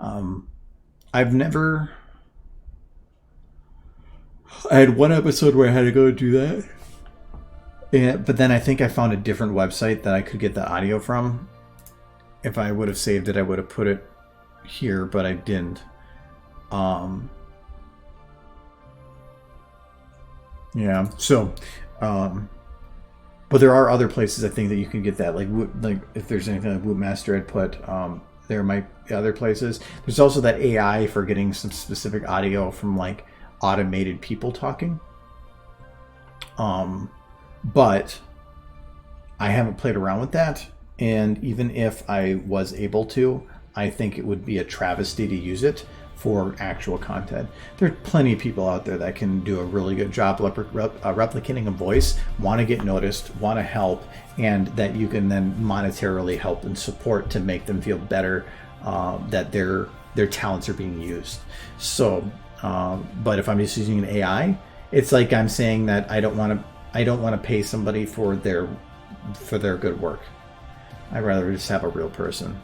I had one episode where I had to go do that. But then I think I found a different website that I could get the audio from. If I would have saved it, I would have put it here, but I didn't. Yeah, so but there are other places I think that you can get that, like if there's anything like Whoopmaster I'd put, there might be other places. There's also that AI for getting some specific audio from like automated people talking, but I haven't played around with that, and even if I was able to, I think it would be a travesty to use it for actual content. There are plenty of people out there that can do a really good job replicating a voice, want to get noticed, want to help, and that you can then monetarily help and support to make them feel better that their talents are being used. So, but if I'm just using an AI, it's like I'm saying that I don't want to pay somebody for their for their good work. I'd rather just have a real person.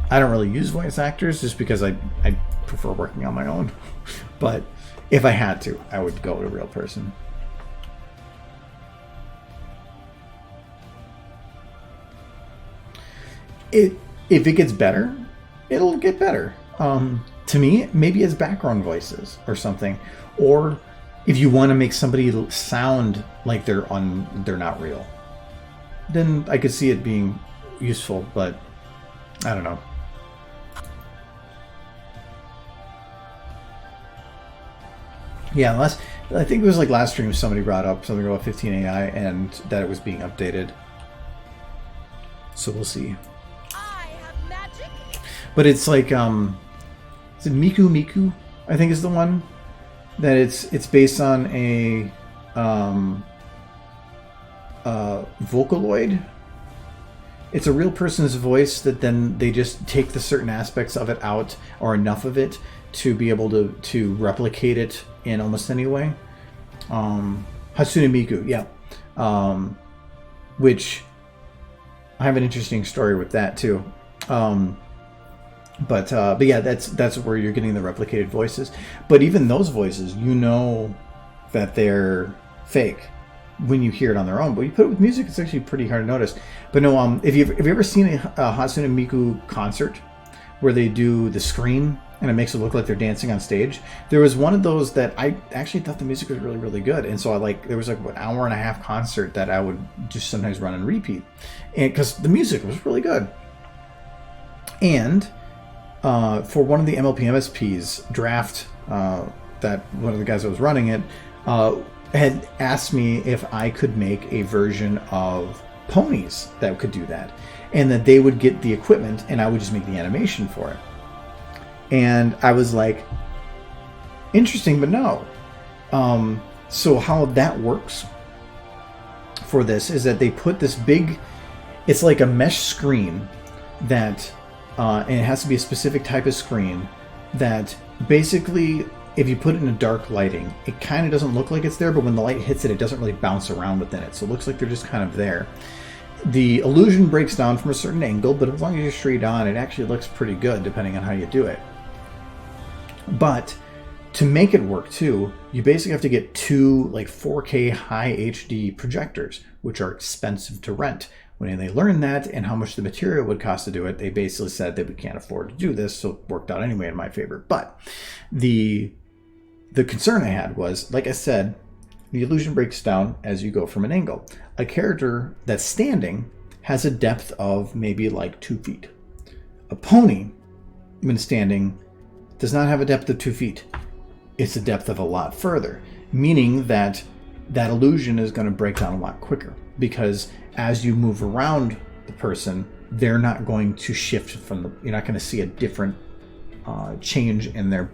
I don't really use voice actors just because I prefer working on my own. But if I had to, I would go with a real person. If it gets better, it'll get better. To me, maybe it's background voices or something. Or if you want to make somebody sound like they're not real, then I could see it being useful, but I don't know. Yeah, unless I think it was like last stream somebody brought up something about 15 AI and that it was being updated. So we'll see. I have magic. But it's like is it Miku? I think is the one that it's based on a Vocaloid. It's a real person's voice that then they just take the certain aspects of it out or enough of it to be able to replicate it in almost any way. Hatsune Miku, yeah. Which I have an interesting story with that too. But yeah, that's where you're getting the replicated voices. But even those voices, you know that they're fake when you hear it on their own. But you put it with music, it's actually pretty hard to notice. But no, have you ever seen a Hatsune Miku concert where they do the screen and it makes it look like they're dancing on stage? There was one of those that I actually thought the music was really, really good, and so there was like an hour and a half concert that I would just sometimes run and repeat, and because the music was really good. And for one of the MLP MSPs draft, that one of the guys that was running it had asked me if I could make a version of ponies that could do that, and that they would get the equipment and I would just make the animation for it. And I was like, interesting, but no. So how that works for this is that they put this big, it's like a mesh screen that, and it has to be a specific type of screen that basically, if you put it in a dark lighting, it kind of doesn't look like it's there, but when the light hits it, it doesn't really bounce around within it. So it looks like they're just kind of there. The illusion breaks down from a certain angle, but as long as you're straight on, it actually looks pretty good depending on how you do it. But to make it work too, you basically have to get two like 4K high HD projectors, which are expensive to rent. When they learned that and how much the material would cost to do it, they basically said that we can't afford to do this, so it worked out anyway in my favor. But the concern I had was, like I said, the illusion breaks down as you go from an angle. A character that's standing has a depth of maybe like 2 feet. A pony, when standing, does not have a depth of 2 feet. It's a depth of a lot further, meaning that that illusion is going to break down a lot quicker, because as you move around the person, they're not going to shift from the, you're not going to see a different change in their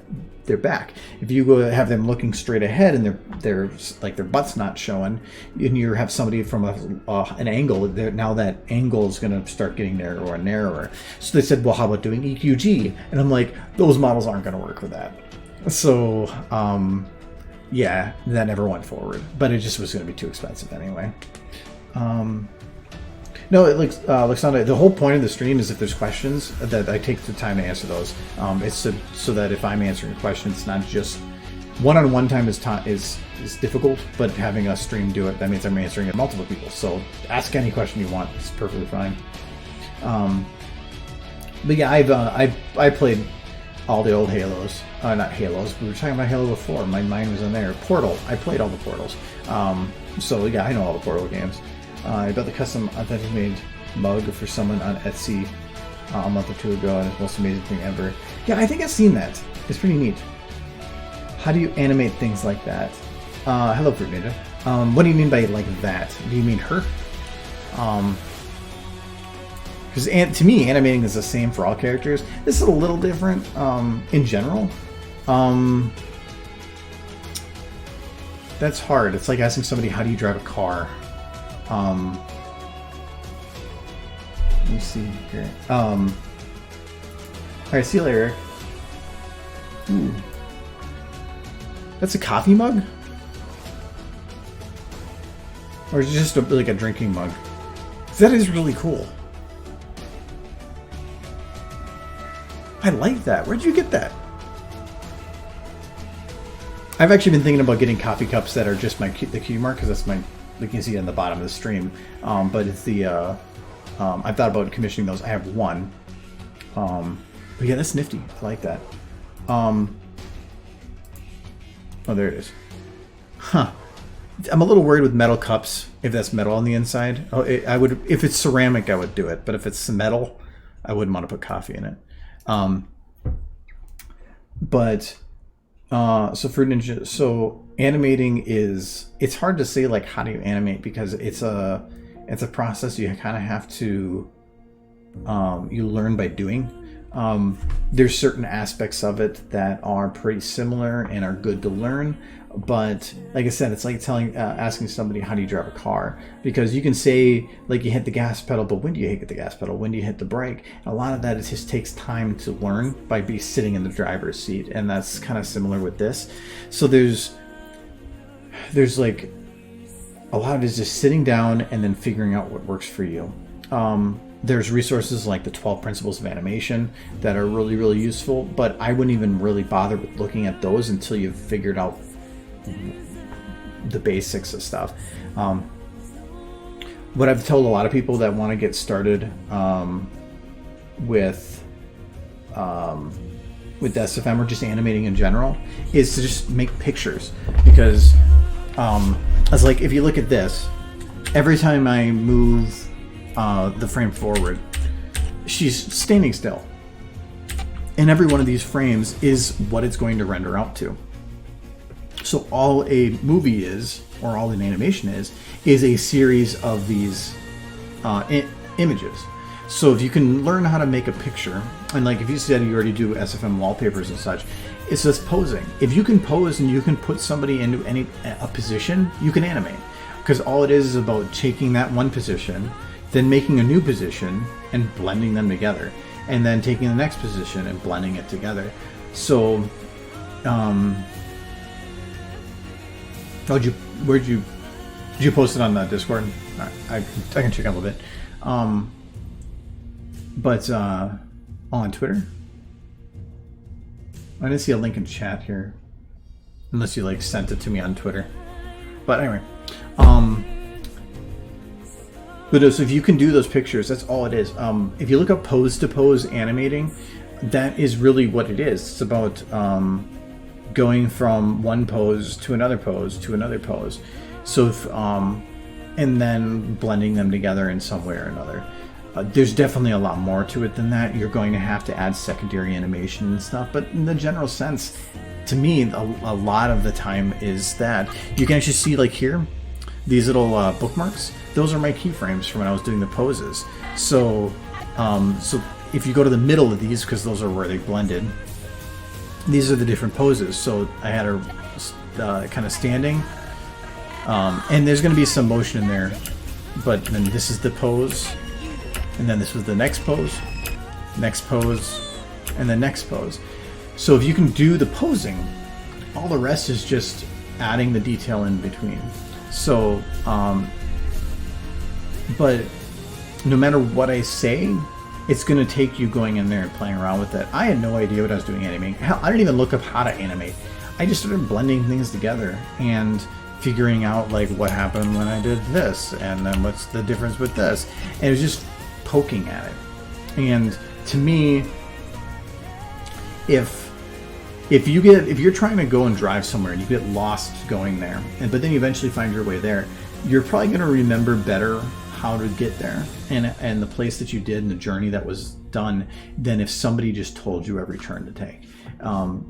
back. If you go have them looking straight ahead and they're like their butt's not showing, and you have somebody from an angle, now that angle is going to start getting narrower and narrower. So they said, well, how about doing EQG? And I'm like, those models aren't going to work with that. So yeah, that never went forward, but it just was going to be too expensive anyway. No, it looks Alexander, the whole point of the stream is if there's questions that I take the time to answer those. It's so that if I'm answering a question, it's not just one-on-one time is difficult, but having a stream do it, that means I'm answering it multiple people. So ask any question you want; it's perfectly fine. But yeah, I played all the old Halos. Not Halos. We were talking about Halo before. My mind was in there. Portal. I played all the Portals. So yeah, I know all the Portal games. I got the custom authentic made mug for someone on Etsy a month or two ago, and it's the most amazing thing ever. Yeah, I think I've seen that. It's pretty neat. How do you animate things like that? Hello, Fruit Ninja. What do you mean by like that? Do you mean her? Because to me, animating is the same for all characters. This is a little different in general. That's hard. It's like asking somebody, how do you drive a car? Let me see here. Alright, see you later, Eric. Ooh. That's a coffee mug? Or is it just like a drinking mug? That is really cool. I like that. Where'd you get that? I've actually been thinking about getting coffee cups that are just the cutie mark, because that's my, you can see on the bottom of the stream. But it's the, I've thought about commissioning those. I have one. But yeah, that's nifty. I like that. Oh, there it is. Huh. I'm a little worried with metal cups, if that's metal on the inside. Oh, I would, if it's ceramic, I would do it. But if it's metal, I wouldn't want to put coffee in it. So Fruit Ninja, so animating it's hard to say like how do you animate, because it's a process you kind of have to, you learn by doing. There's certain aspects of it that are pretty similar and are good to learn, but like I said, it's like asking somebody, how do you drive a car? Because you can say like you hit the gas pedal, but when do you hit the gas pedal? When do you hit the brake? A lot of that it just takes time to learn by sitting in the driver's seat, and that's kind of similar with this. So there's like a lot of it is just sitting down and then figuring out what works for you. There's resources like the 12 Principles of Animation that are really, really useful, but I wouldn't even really bother with looking at those until you've figured out the basics of stuff. What I've told a lot of people that want to get started with SFM or just animating in general is to just make pictures, because it's like if you look at this, every time I move the frame forward, she's standing still, and every one of these frames is what it's going to render out to. So all a movie is, or all an animation is a series of these images. So if you can learn how to make a picture, and like if you said you already do SFM wallpapers and such, it's just posing. If you can pose and you can put somebody into a position, you can animate, because all it is about taking that one position, then making a new position and blending them together, and then taking the next position and blending it together. So, did you post it on the Discord? I can check out a little bit. On Twitter, I didn't see a link in chat here, unless you like sent it to me on Twitter. But anyway, so if you can do those pictures, that's all it is. If you look up pose to pose animating, that is really what it is. It's about going from one pose to another pose to another pose. So if, and then blending them together in some way or another. There's definitely a lot more to it than that. You're going to have to add secondary animation and stuff, but in the general sense, to me, a lot of the time is that you can actually see, like here, these little bookmarks. Those are my keyframes from when I was doing the poses. So, so if you go to the middle of these, because those are where they blended, these are the different poses. So I had her kind of standing, and there's going to be some motion in there, but then this is the pose, and then this was the next pose, and the next pose. So if you can do the posing, all the rest is just adding the detail in between. So, but no matter what I say, it's going to take you going in there and playing around with it. I had no idea what I was doing animating. Hell, I didn't even look up how to animate. I just started blending things together and figuring out like what happened when I did this, and then what's the difference with this. And it was just poking at it. And to me, if you're trying to go and drive somewhere and you get lost going there, but then you eventually find your way there, you're probably going to remember better how to get there and the place that you did and the journey that was done than if somebody just told you every turn to take.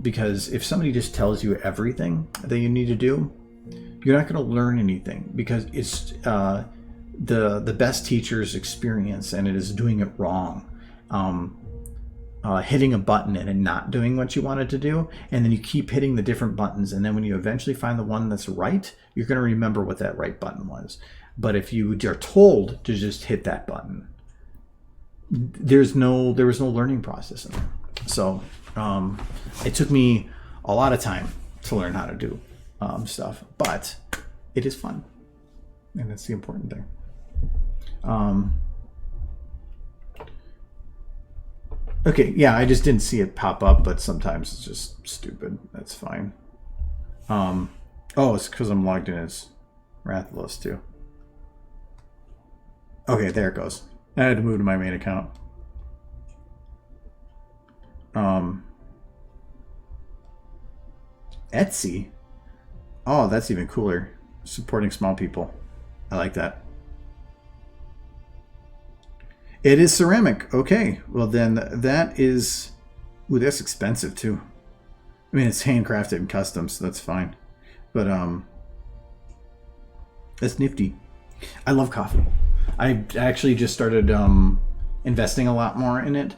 Because if somebody just tells you everything that you need to do, you're not going to learn anything, because it's the best teacher's experience, and it is doing it wrong. Hitting a button and not doing what you wanted to do, and then you keep hitting the different buttons, and then when you eventually find the one that's right, you're going to remember what that right button was. But if you are told to just hit that button, there was no learning process in there. So it took me a lot of time to learn how to do stuff, but it is fun, and that's the important thing. Okay, yeah, I just didn't see it pop up, but sometimes it's just stupid. That's fine. Oh, it's because I'm logged in as Rathalos too. Okay, there it goes. I had to move to my main account. Etsy? Oh, that's even cooler. Supporting small people. I like that. It is ceramic. Okay. Well, then that is... Ooh, that's expensive, too. I mean, it's handcrafted and custom, so that's fine. But, that's nifty. I love coffee. I actually just started investing a lot more in it.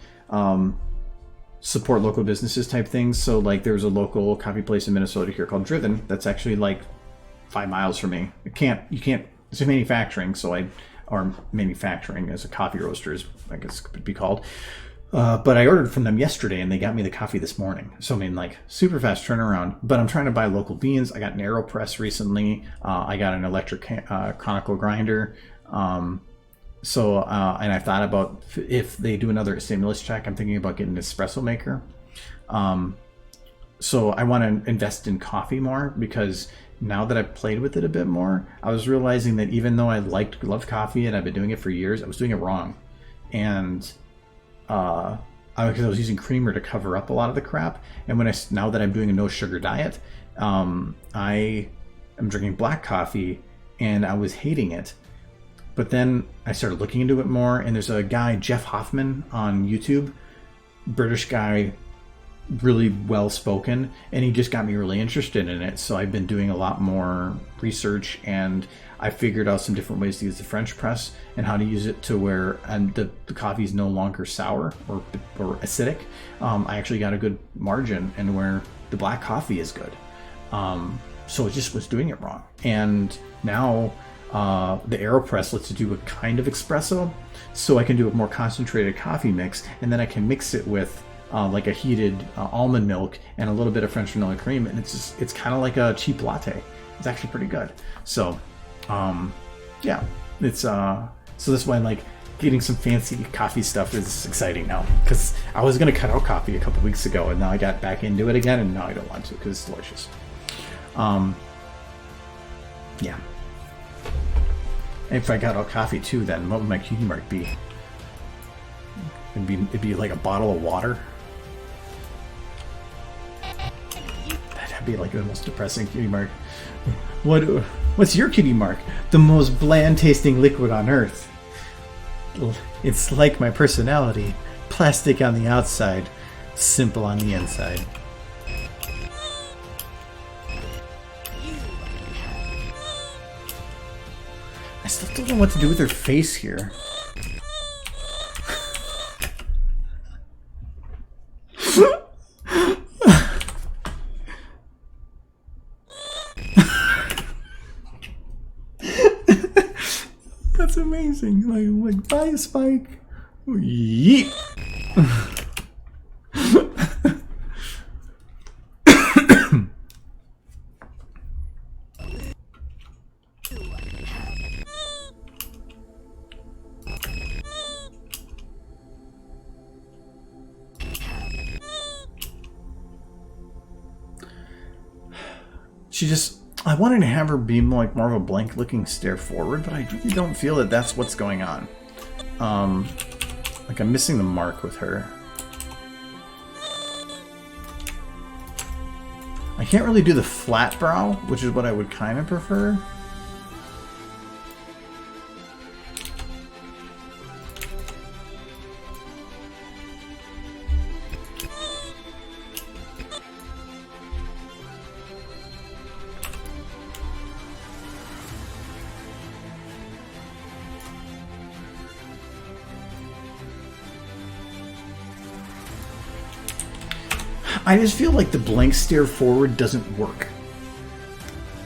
Support local businesses type things. So, like, there's a local coffee place in Minnesota here called Driven that's actually, like, 5 miles from me. You can't... It's a manufacturing, or manufacturing as a coffee roaster, I guess it could be called. But I ordered from them yesterday, and they got me the coffee this morning. So, I mean, like, super fast turnaround. But I'm trying to buy local beans. I got an AeroPress recently. I got an electric conical grinder. And I thought about if they do another stimulus check, I'm thinking about getting an espresso maker. So I want to invest in coffee more because now that I've played with it a bit more, I was realizing that even though I loved coffee and I've been doing it for years, I was doing it wrong. And because I was using creamer to cover up a lot of the crap. And now that I'm doing a no sugar diet, I am drinking black coffee and I was hating it. But then I started looking into it more, and there's a guy, Jeff Hoffman, on YouTube, British guy, really well spoken, and he just got me really interested in it. So I've been doing a lot more research, and I figured out some different ways to use the French press and how to use it to where the coffee is no longer sour or acidic. I actually got a good margin, and where the black coffee is good. So it just was doing it wrong, and now. The AeroPress lets you do a kind of espresso, so I can do a more concentrated coffee mix, and then I can mix it with like a heated almond milk and a little bit of French vanilla cream, and it's kind of like a cheap latte. It's actually pretty good. So, yeah, it's so that's why like getting some fancy coffee stuff is exciting now, because I was gonna cut out coffee a couple weeks ago, and now I got back into it again, and now I don't want to because it's delicious. Yeah. If I got out coffee too, then what would my cutie mark be? It'd be like a bottle of water. That'd be like the most depressing cutie mark. What's your cutie mark? The most bland tasting liquid on earth. It's like my personality. Plastic on the outside, simple on the inside. I still don't know what to do with her face here. That's amazing. Like buy a spike. Yeet. I wanted to have her be like more of a blank looking stare forward, but I really don't feel that that's what's going on. Like I'm missing the mark with her. I can't really do the flat brow, which is what I would kind of prefer. I just feel like the blank stare forward doesn't work.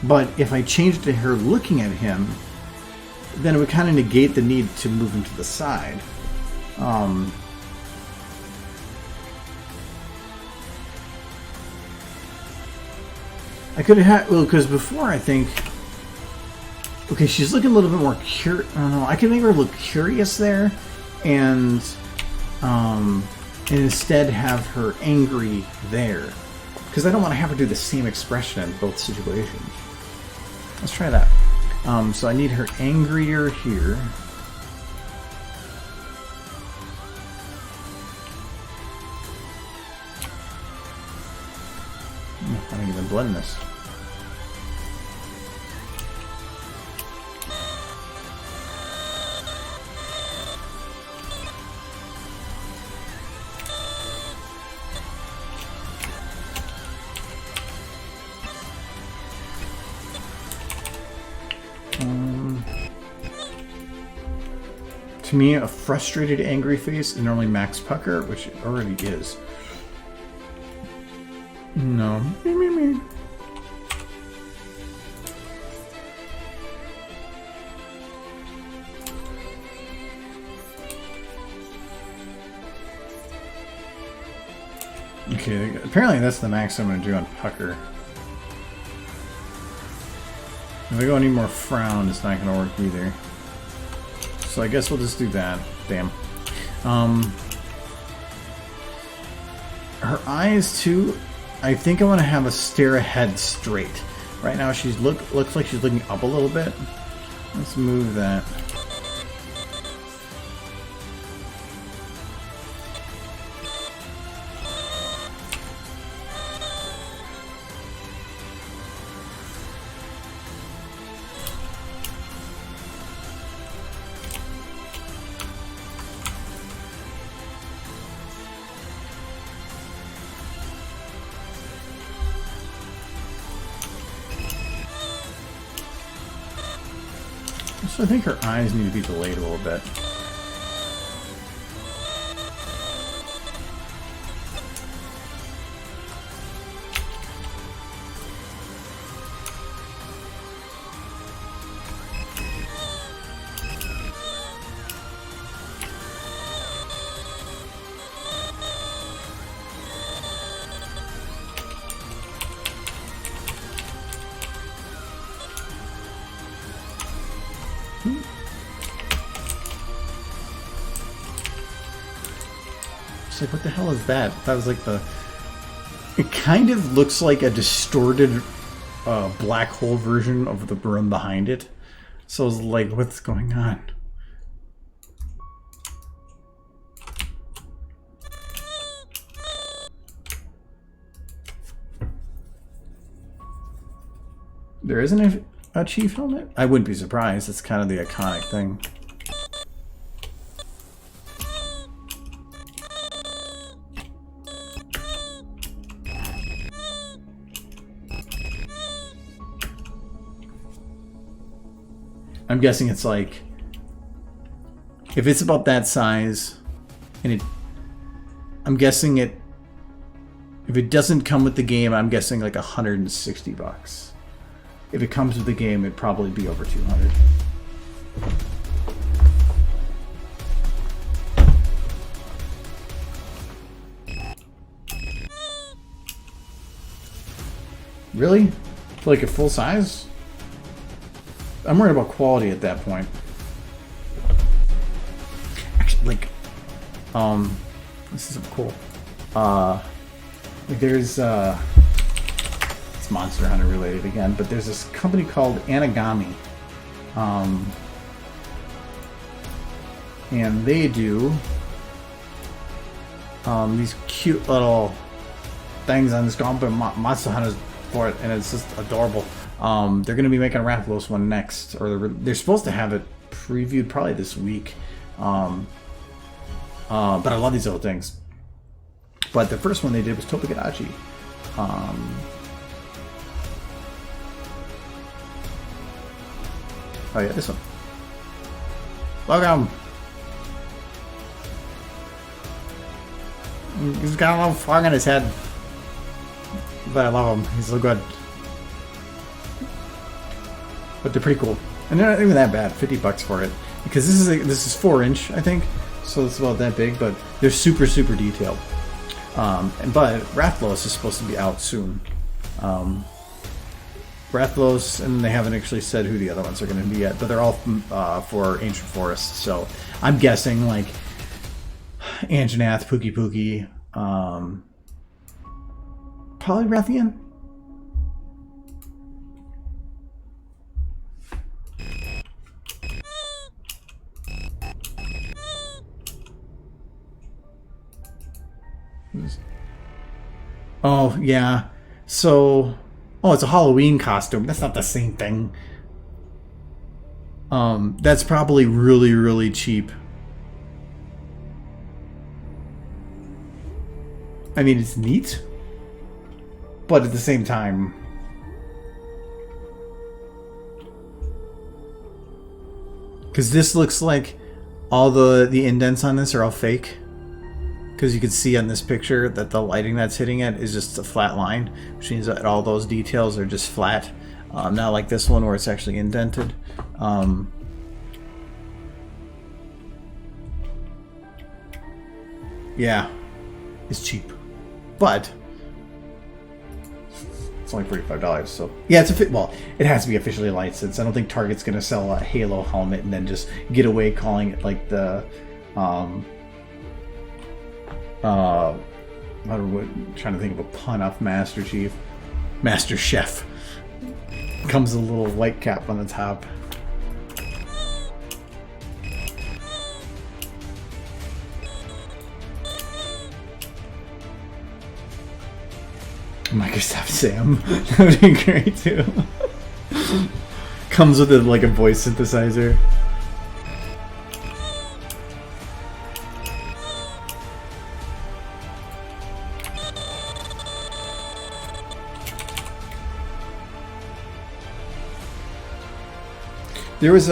But if I changed to her looking at him, then it would kind of negate the need to move him to the side. I could have had, well, because before I think Okay, she's looking a little bit more I don't know. I can make her look curious there, and instead have her angry there, because I don't want to have her do the same expression in both situations. Let's try that. So I need her angrier here. I don't even blend this. To me, a frustrated, angry face is normally max pucker, which it already is. No. Okay, apparently that's the max I'm going to do on pucker. If I go any more frown, it's not going to work either. So I guess we'll just do that. Damn. Her eyes too. I think I want to have a stare ahead straight. Right now she's looks like she's looking up a little bit. Let's move that. So I think her eyes need to be delayed a little bit. It's like, what the hell is that? That was like the... It kind of looks like a distorted black hole version of the room behind it. So I was like, what's going on? There isn't a chief helmet? I wouldn't be surprised. It's kind of the iconic thing. I'm guessing it's like, if it's about that size, and I'm guessing if it doesn't come with the game, I'm guessing like $160. If it comes with the game, it'd probably be over 200. Really? Like a full size? I'm worried about quality at that point. Actually, like, this is cool. Like there's, it's Monster Hunter related again, but there's this company called Anagami. And they do these cute little things on this company, Monster Hunters for it, and it's just adorable. They're going to be making a Rathalos one next, or they're supposed to have it previewed probably this week. But I love these little things. But the first one they did was Topagadachi. Oh yeah, this one. Look at him. He's got a little frog on his head. But I love him. He's so good. But they're pretty cool, and they're not even that bad. $50 for it, because this is 4-inch, I think, so it's about that big. But they're super detailed. But Rathalos is supposed to be out soon, Rathalos, and they haven't actually said who the other ones are going to be yet, but they're all for Ancient Forests. So I'm guessing like Anjanath, Pookie Pookie, probably Rathian. Oh, yeah. So, oh, it's a Halloween costume. That's not the same thing. That's probably really, really cheap. I mean, it's neat, but at the same time, because this looks like all the indents on this are all fake. Because you can see on this picture that the lighting that's hitting it is just a flat line, which means that all those details are just flat. Not like this one where it's actually indented. Yeah, it's cheap, but it's only $45. So yeah, it's well, it has to be officially licensed. I don't think Target's gonna sell a Halo helmet and then just get away calling it like the I'm trying to think of a pun off Master Chef. Comes a little white cap on the top. Microsoft Sam. That would be great too. Comes with like a voice synthesizer. There was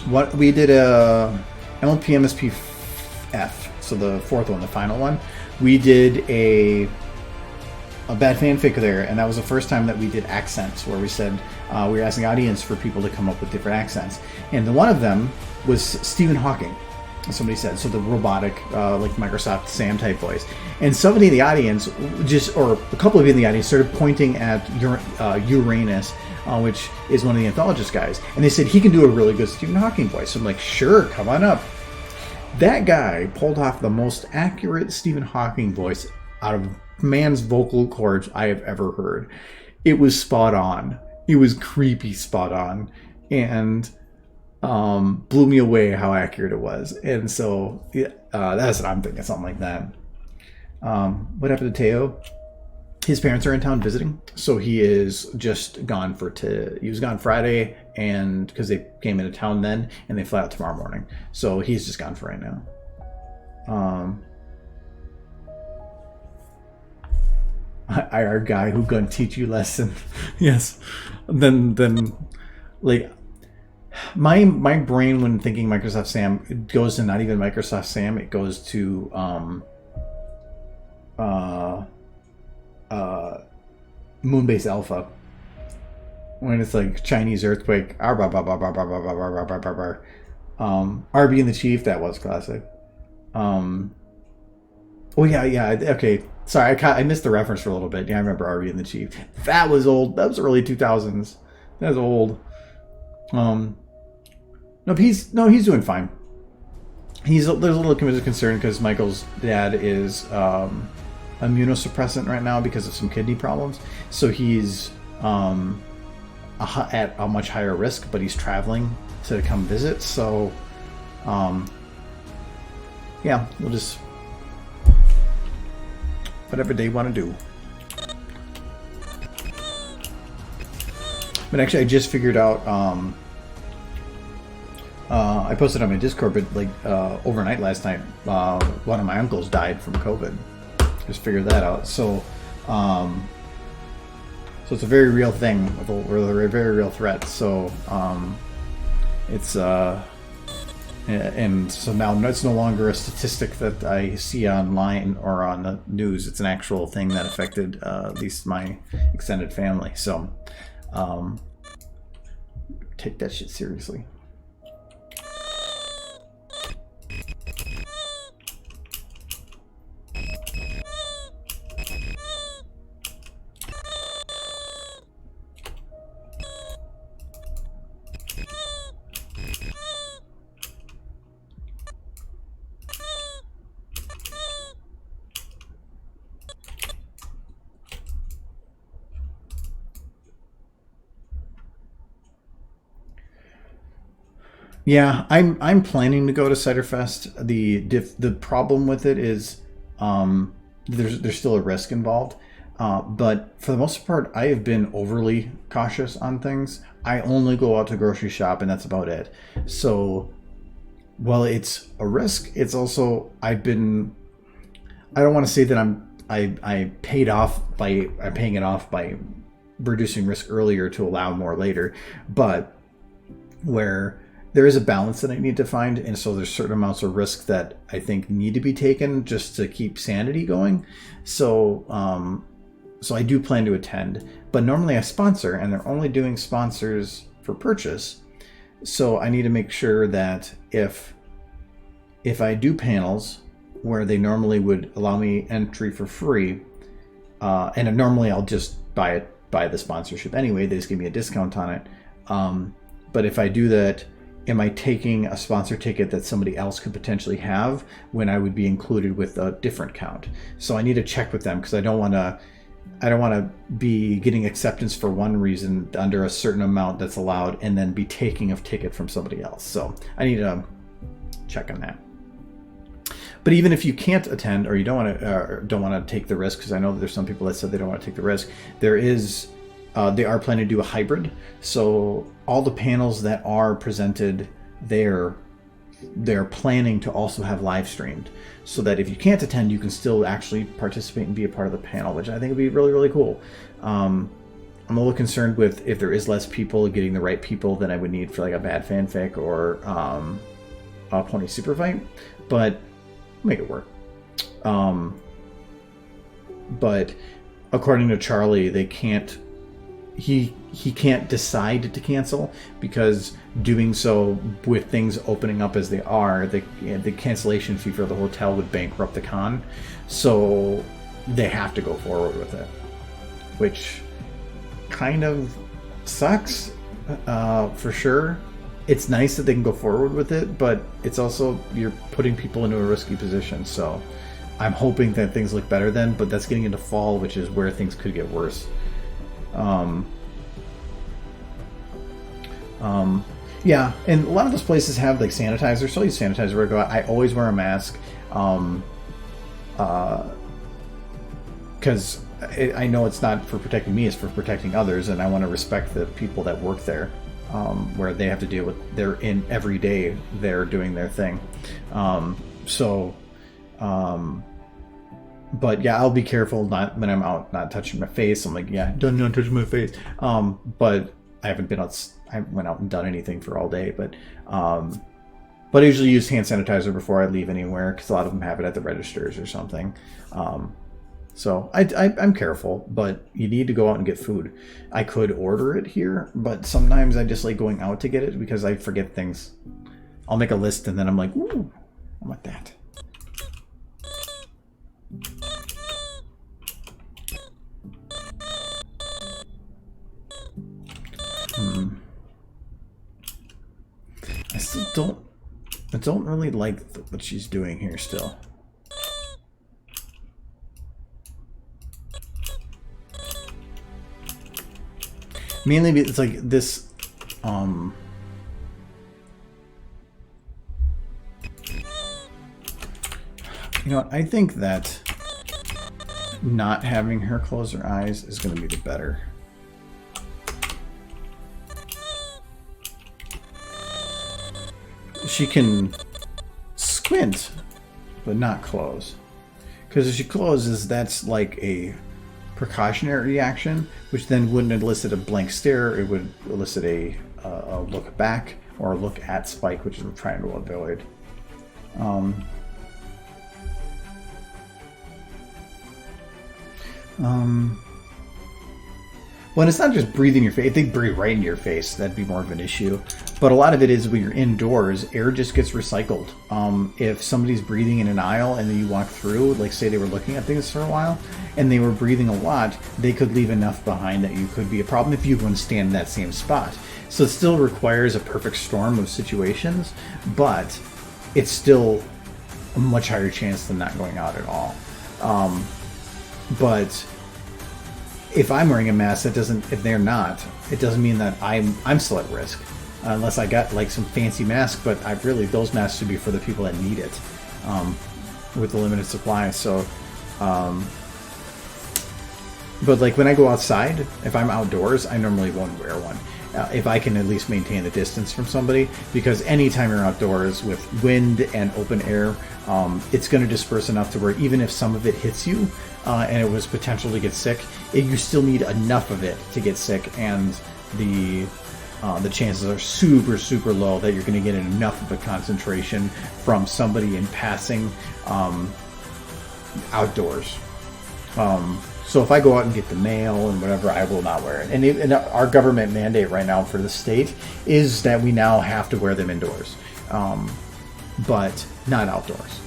what we did a MLP MSP F, so the fourth one, the final one. We did a bad fanfic there, and that was the first time that we did accents, where we said we were asking the audience for people to come up with different accents, and one of them was Stephen Hawking. Somebody said, so the robotic, like Microsoft Sam type voice, and somebody in the audience or a couple of you in the audience started pointing at Uranus. Which is one of the anthologist guys, and they said he can do a really good Stephen Hawking voice. So I'm like, sure, come on up. That guy pulled off the most accurate Stephen Hawking voice out of man's vocal cords I have ever heard. It was spot on. It was creepy spot on, and blew me away how accurate it was. And so that's what I'm thinking, something like that. What happened to Teo? His parents are in town visiting, so he is just gone he was gone Friday, and because they came into town then, and they fly out tomorrow morning, so he's just gone for right now. IR guy who gonna teach you lesson. Yes. Then like my brain when thinking Microsoft Sam, it goes to not even Microsoft Sam, it goes to Moonbase Alpha, when it's like Chinese earthquake, RB and the Chief, that was classic. Oh yeah, okay, sorry, I missed the reference for a little bit. Yeah, I remember RB and the Chief. That was old. That was early 2000s. That was old. No, he's doing fine. There's a little concern because Michael's dad is immunosuppressant right now because of some kidney problems, so he's at a much higher risk, but he's traveling to come visit, so yeah, we'll just whatever they want to do. But actually I just figured out I posted on my Discord, but like overnight last night one of my uncles died from COVID. Just figured that out. So it's a very real thing, or a very real threat. So it's and so now it's no longer a statistic that I see online or on the news. It's an actual thing that affected at least my extended family. So take that shit seriously. Yeah, I'm planning to go to Ciderfest. The problem with it is there's still a risk involved. But for the most part, I have been overly cautious on things. I only go out to grocery shop, and that's about it. So, while it's a risk, it's also I don't want to say that I'm paying it off by reducing risk earlier to allow more later, but where there is a balance that I need to find, and so there's certain amounts of risk that I think need to be taken just to keep sanity going. So I do plan to attend, but normally I sponsor, and they're only doing sponsors for purchase. So I need to make sure that if I do panels where they normally would allow me entry for free, and normally I'll just buy the sponsorship anyway, they just give me a discount on it. But if I do that, am I taking a sponsor ticket that somebody else could potentially have when I would be included with a different count? So I need to check with them, because I don't want to be getting acceptance for one reason under a certain amount that's allowed and then be taking a ticket from somebody else. So I need to check on that. But even if you can't attend, or you don't want to take the risk, because I know that there's some people that said they don't want to take the risk, they are planning to do a hybrid. So all the panels that are presented there, they're planning to also have live streamed, so that if you can't attend, you can still actually participate and be a part of the panel, which I think would be really, really cool. I'm a little concerned with if there is less people, getting the right people than I would need for like a bad fanfic or a pony super fight, but make it work. But according to Charlie, they can't. He can't decide to cancel, because doing so with things opening up as they are, the cancellation fee for the hotel would bankrupt the con. So they have to go forward with it, which kind of sucks for sure. It's nice that they can go forward with it, but it's also, you're putting people into a risky position. So I'm hoping that things look better then, but that's getting into fall, which is where things could get worse. Yeah, and a lot of those places have like sanitizer, so I use sanitizer where I go out. I always wear a mask, because I know it's not for protecting me, it's for protecting others, and I want to respect the people that work there, where they have to deal with, they're in every day, they're doing their thing. But yeah, I'll be careful not when I'm out, not touching my face. I'm like, yeah, don't touch my face. But I haven't been out. I went out and done anything for all day. But I usually use hand sanitizer before I leave anywhere, because a lot of them have it at the registers or something. So I'm careful, but you need to go out and get food. I could order it here, but sometimes I just like going out to get it because I forget things. I'll make a list and then I'm like, ooh, I want that. I don't really like what she's doing here still. Mainly it's like this, you know what, I think that not having her close her eyes is going to be the better. She can squint, but not close. Because if she closes, that's like a precautionary reaction, which then wouldn't elicit a blank stare. It would elicit a look back or a look at Spike, which is what we're trying to avoid. Well, it's not just breathing in your face. If they breathe right in your face, that'd be more of an issue. But a lot of it is when you're indoors, air just gets recycled. If somebody's breathing in an aisle and then you walk through, like say they were looking at things for a while, and they were breathing a lot, they could leave enough behind that you could be a problem if you wouldn't stand in that same spot. So it still requires a perfect storm of situations, but it's still a much higher chance than not going out at all. But if I'm wearing a mask, that doesn't. If they're not, it doesn't mean that I'm still at risk. unless I got like some fancy mask. But I really, those masks should be for the people that need it, with the limited supply. So, but like when I go outside, if I'm outdoors, I normally won't wear one. If I can at least maintain the distance from somebody, because anytime you're outdoors with wind and open air, it's going to disperse enough to where even if some of it hits you and it was potential to get sick, you still need enough of it to get sick, and the chances are super, super low that you're going to get enough of a concentration from somebody in passing outdoors. So if I go out and get the mail and whatever, I will not wear it. And our government mandate right now for the state is that we now have to wear them indoors, but not outdoors.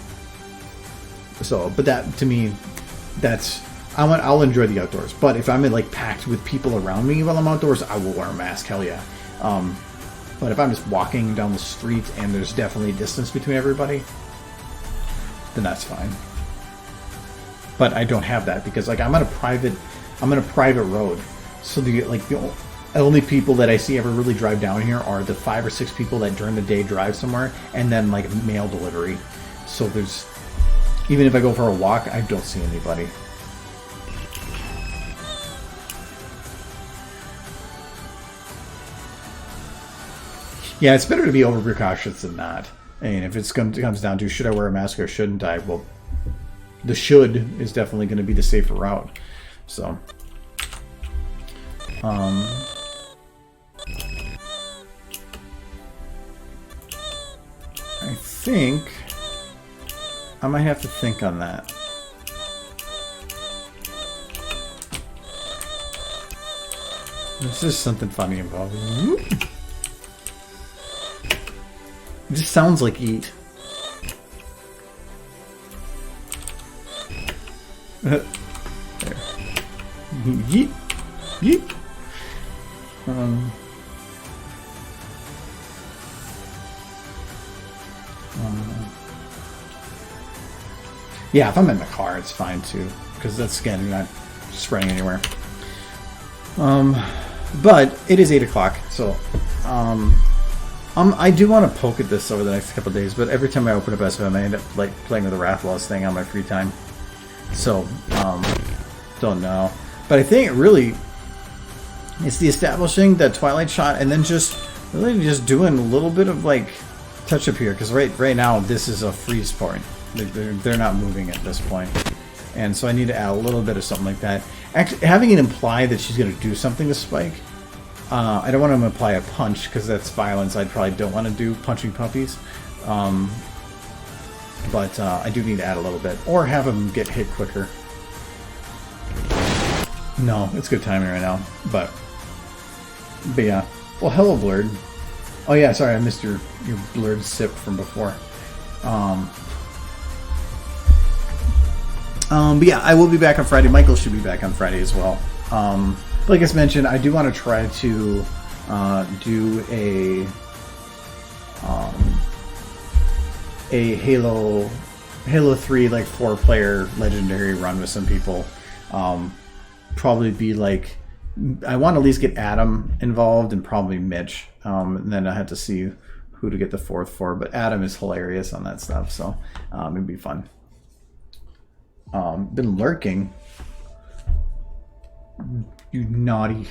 So, but that to me, I'll enjoy the outdoors. But if I'm like packed with people around me while I'm outdoors, I will wear a mask. Hell yeah. But if I'm just walking down the street and there's definitely a distance between everybody, then that's fine. But I don't have that because like I'm on a private road, so the only people that I see ever really drive down here are the 5 or 6 people that during the day drive somewhere, and then like mail delivery. So there's, even if I go for a walk, I don't see anybody. Yeah, it's better to be over precautious than not. I mean, if it comes down to should I wear a mask or shouldn't I, well, the should is definitely going to be the safer route. So, I think I might have to think on that. This is something funny involved. It just sounds like eat. There. Yeet. Yeet. Yeah, if I'm in the car, it's fine too, because that's, again, you're not spraying anywhere. But it is 8 o'clock, so I do want to poke at this over the next couple of days, but every time I open up SFM, I end up like playing with the Rathalos thing on my free time. So, don't know. But I think really it's the establishing that Twilight shot, and then just really just doing a little bit of like touch up here, because right now this is a freeze point. They're not moving at this point, and so I need to add a little bit of something like that. Actually, having it imply that she's going to do something to Spike. I don't want to imply a punch because that's violence. I probably don't want to do punching puppies. But I do need to add a little bit, or have him get hit quicker. No, it's good timing right now. But yeah. Well, hello, Blurred. Oh yeah, sorry, I missed your Blurred sip from before. But yeah, I will be back on Friday. Michael should be back on Friday as well. Like I mentioned, I do want to try to do a Halo 3 like 4-player legendary run with some people. Probably be like, I want to at least get Adam involved and probably Mitch, and then I have to see who to get the 4th for. But Adam is hilarious on that stuff, so it'd be fun. Been lurking, you naughty.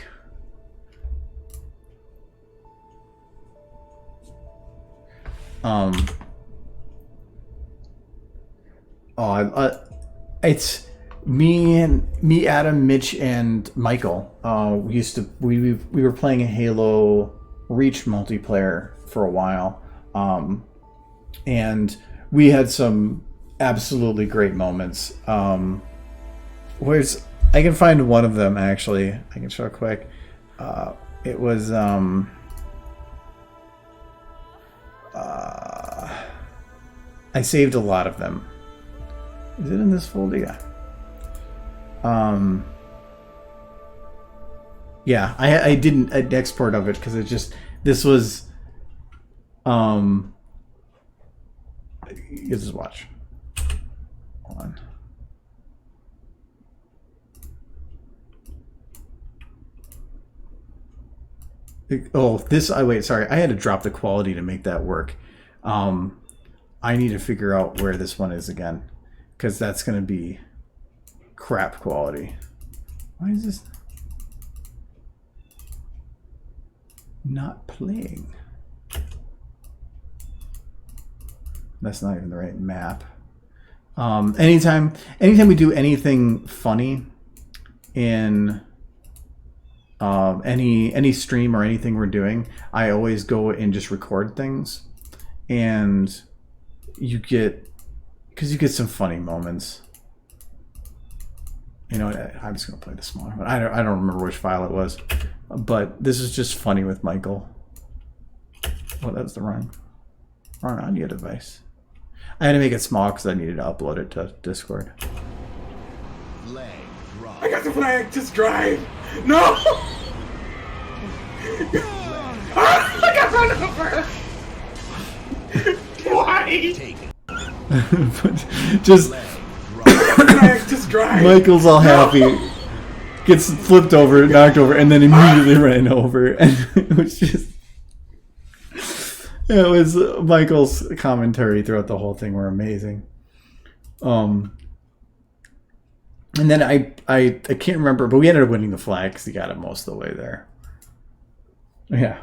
It's me, Adam, Mitch, and Michael. We were playing a Halo Reach multiplayer for a while, and we had some absolutely great moments. Where's I can find one of them actually. I can show it quick. It was I saved a lot of them. Is it in this folder? Yeah. I didn't export of it because it just, this was you just watch. Hold on. Oh, this. I wait. Sorry, I had to drop the quality to make that work. I need to figure out where this one is again, because that's gonna be crap quality. Why is this not playing? That's not even the right map. Anytime we do anything funny in any stream or anything we're doing, I always go and just record things, and you get some funny moments. You know, I'm just gonna play the smaller one. I don't remember which file it was, but this is just funny with Michael. Oh, that's the wrong audio device. I had to make it small because I needed to upload it to Discord. I got the flag. Just drive. No. I got run over. Why? But just just drive. Michael's all happy, gets flipped over, knocked over, and then immediately ran over, and it was just. It was Michael's commentary throughout the whole thing were amazing. And then I can't remember, but we ended up winning the flag because he got it most of the way there. Yeah.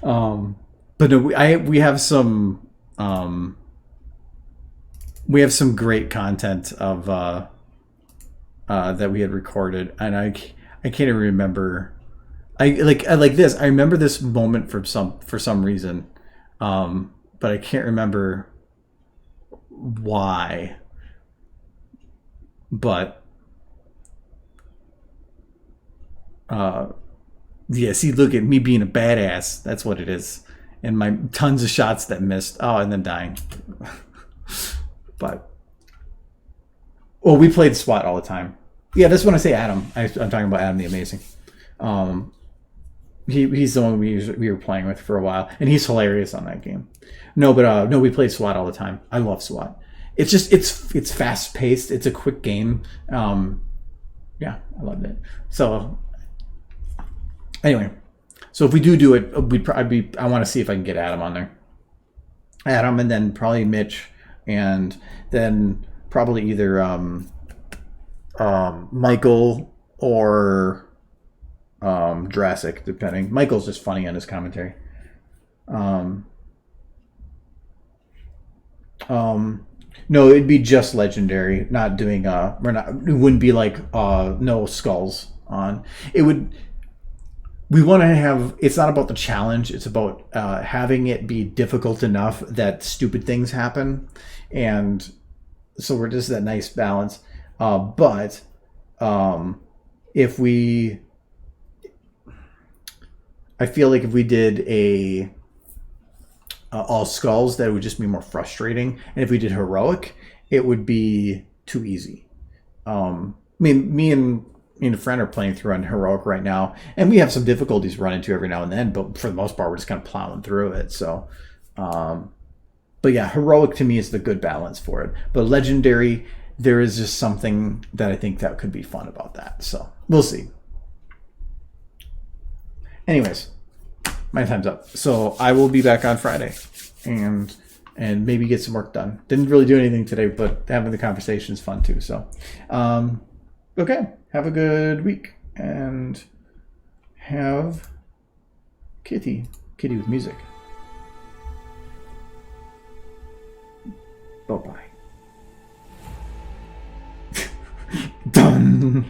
But no, we have some great content of that we had recorded, and I can't even remember. I like this. I remember this moment for some reason. But I can't remember why. But yeah, see, look at me being a badass. That's what it is. And my tons of shots that missed. Oh, and then dying. But we played SWAT all the time. Yeah, that's when I say Adam. I'm talking about Adam the Amazing. He's the one we were playing with for a while, and he's hilarious on that game. No, we played SWAT all the time. I love SWAT. It's just it's fast paced. It's a quick game. Yeah, I loved it. So anyway, so if we do it, I want to see if I can get Adam on there. Adam, and then probably Mitch, and then probably either Michael or Jurassic, depending. Michael's just funny on his commentary. No, it'd be just Legendary, not doing it wouldn't be like no skulls on. We want to have, it's not about the challenge, it's about having it be difficult enough that stupid things happen, and so we're just that nice balance. But I feel like if we did all skulls, that would just be more frustrating. And if we did heroic, it would be too easy. Me and a friend are playing through on heroic right now, and we have some difficulties run into every now and then, but for the most part, we're just kind of plowing through it. So, but yeah, heroic to me is the good balance for it. But Legendary, there is just something that I think that could be fun about that. So we'll see. Anyways, my time's up. So I will be back on Friday and maybe get some work done. Didn't really do anything today, but having the conversation is fun too. So, okay. Have a good week and have Kitty with music. Bye-bye. Done.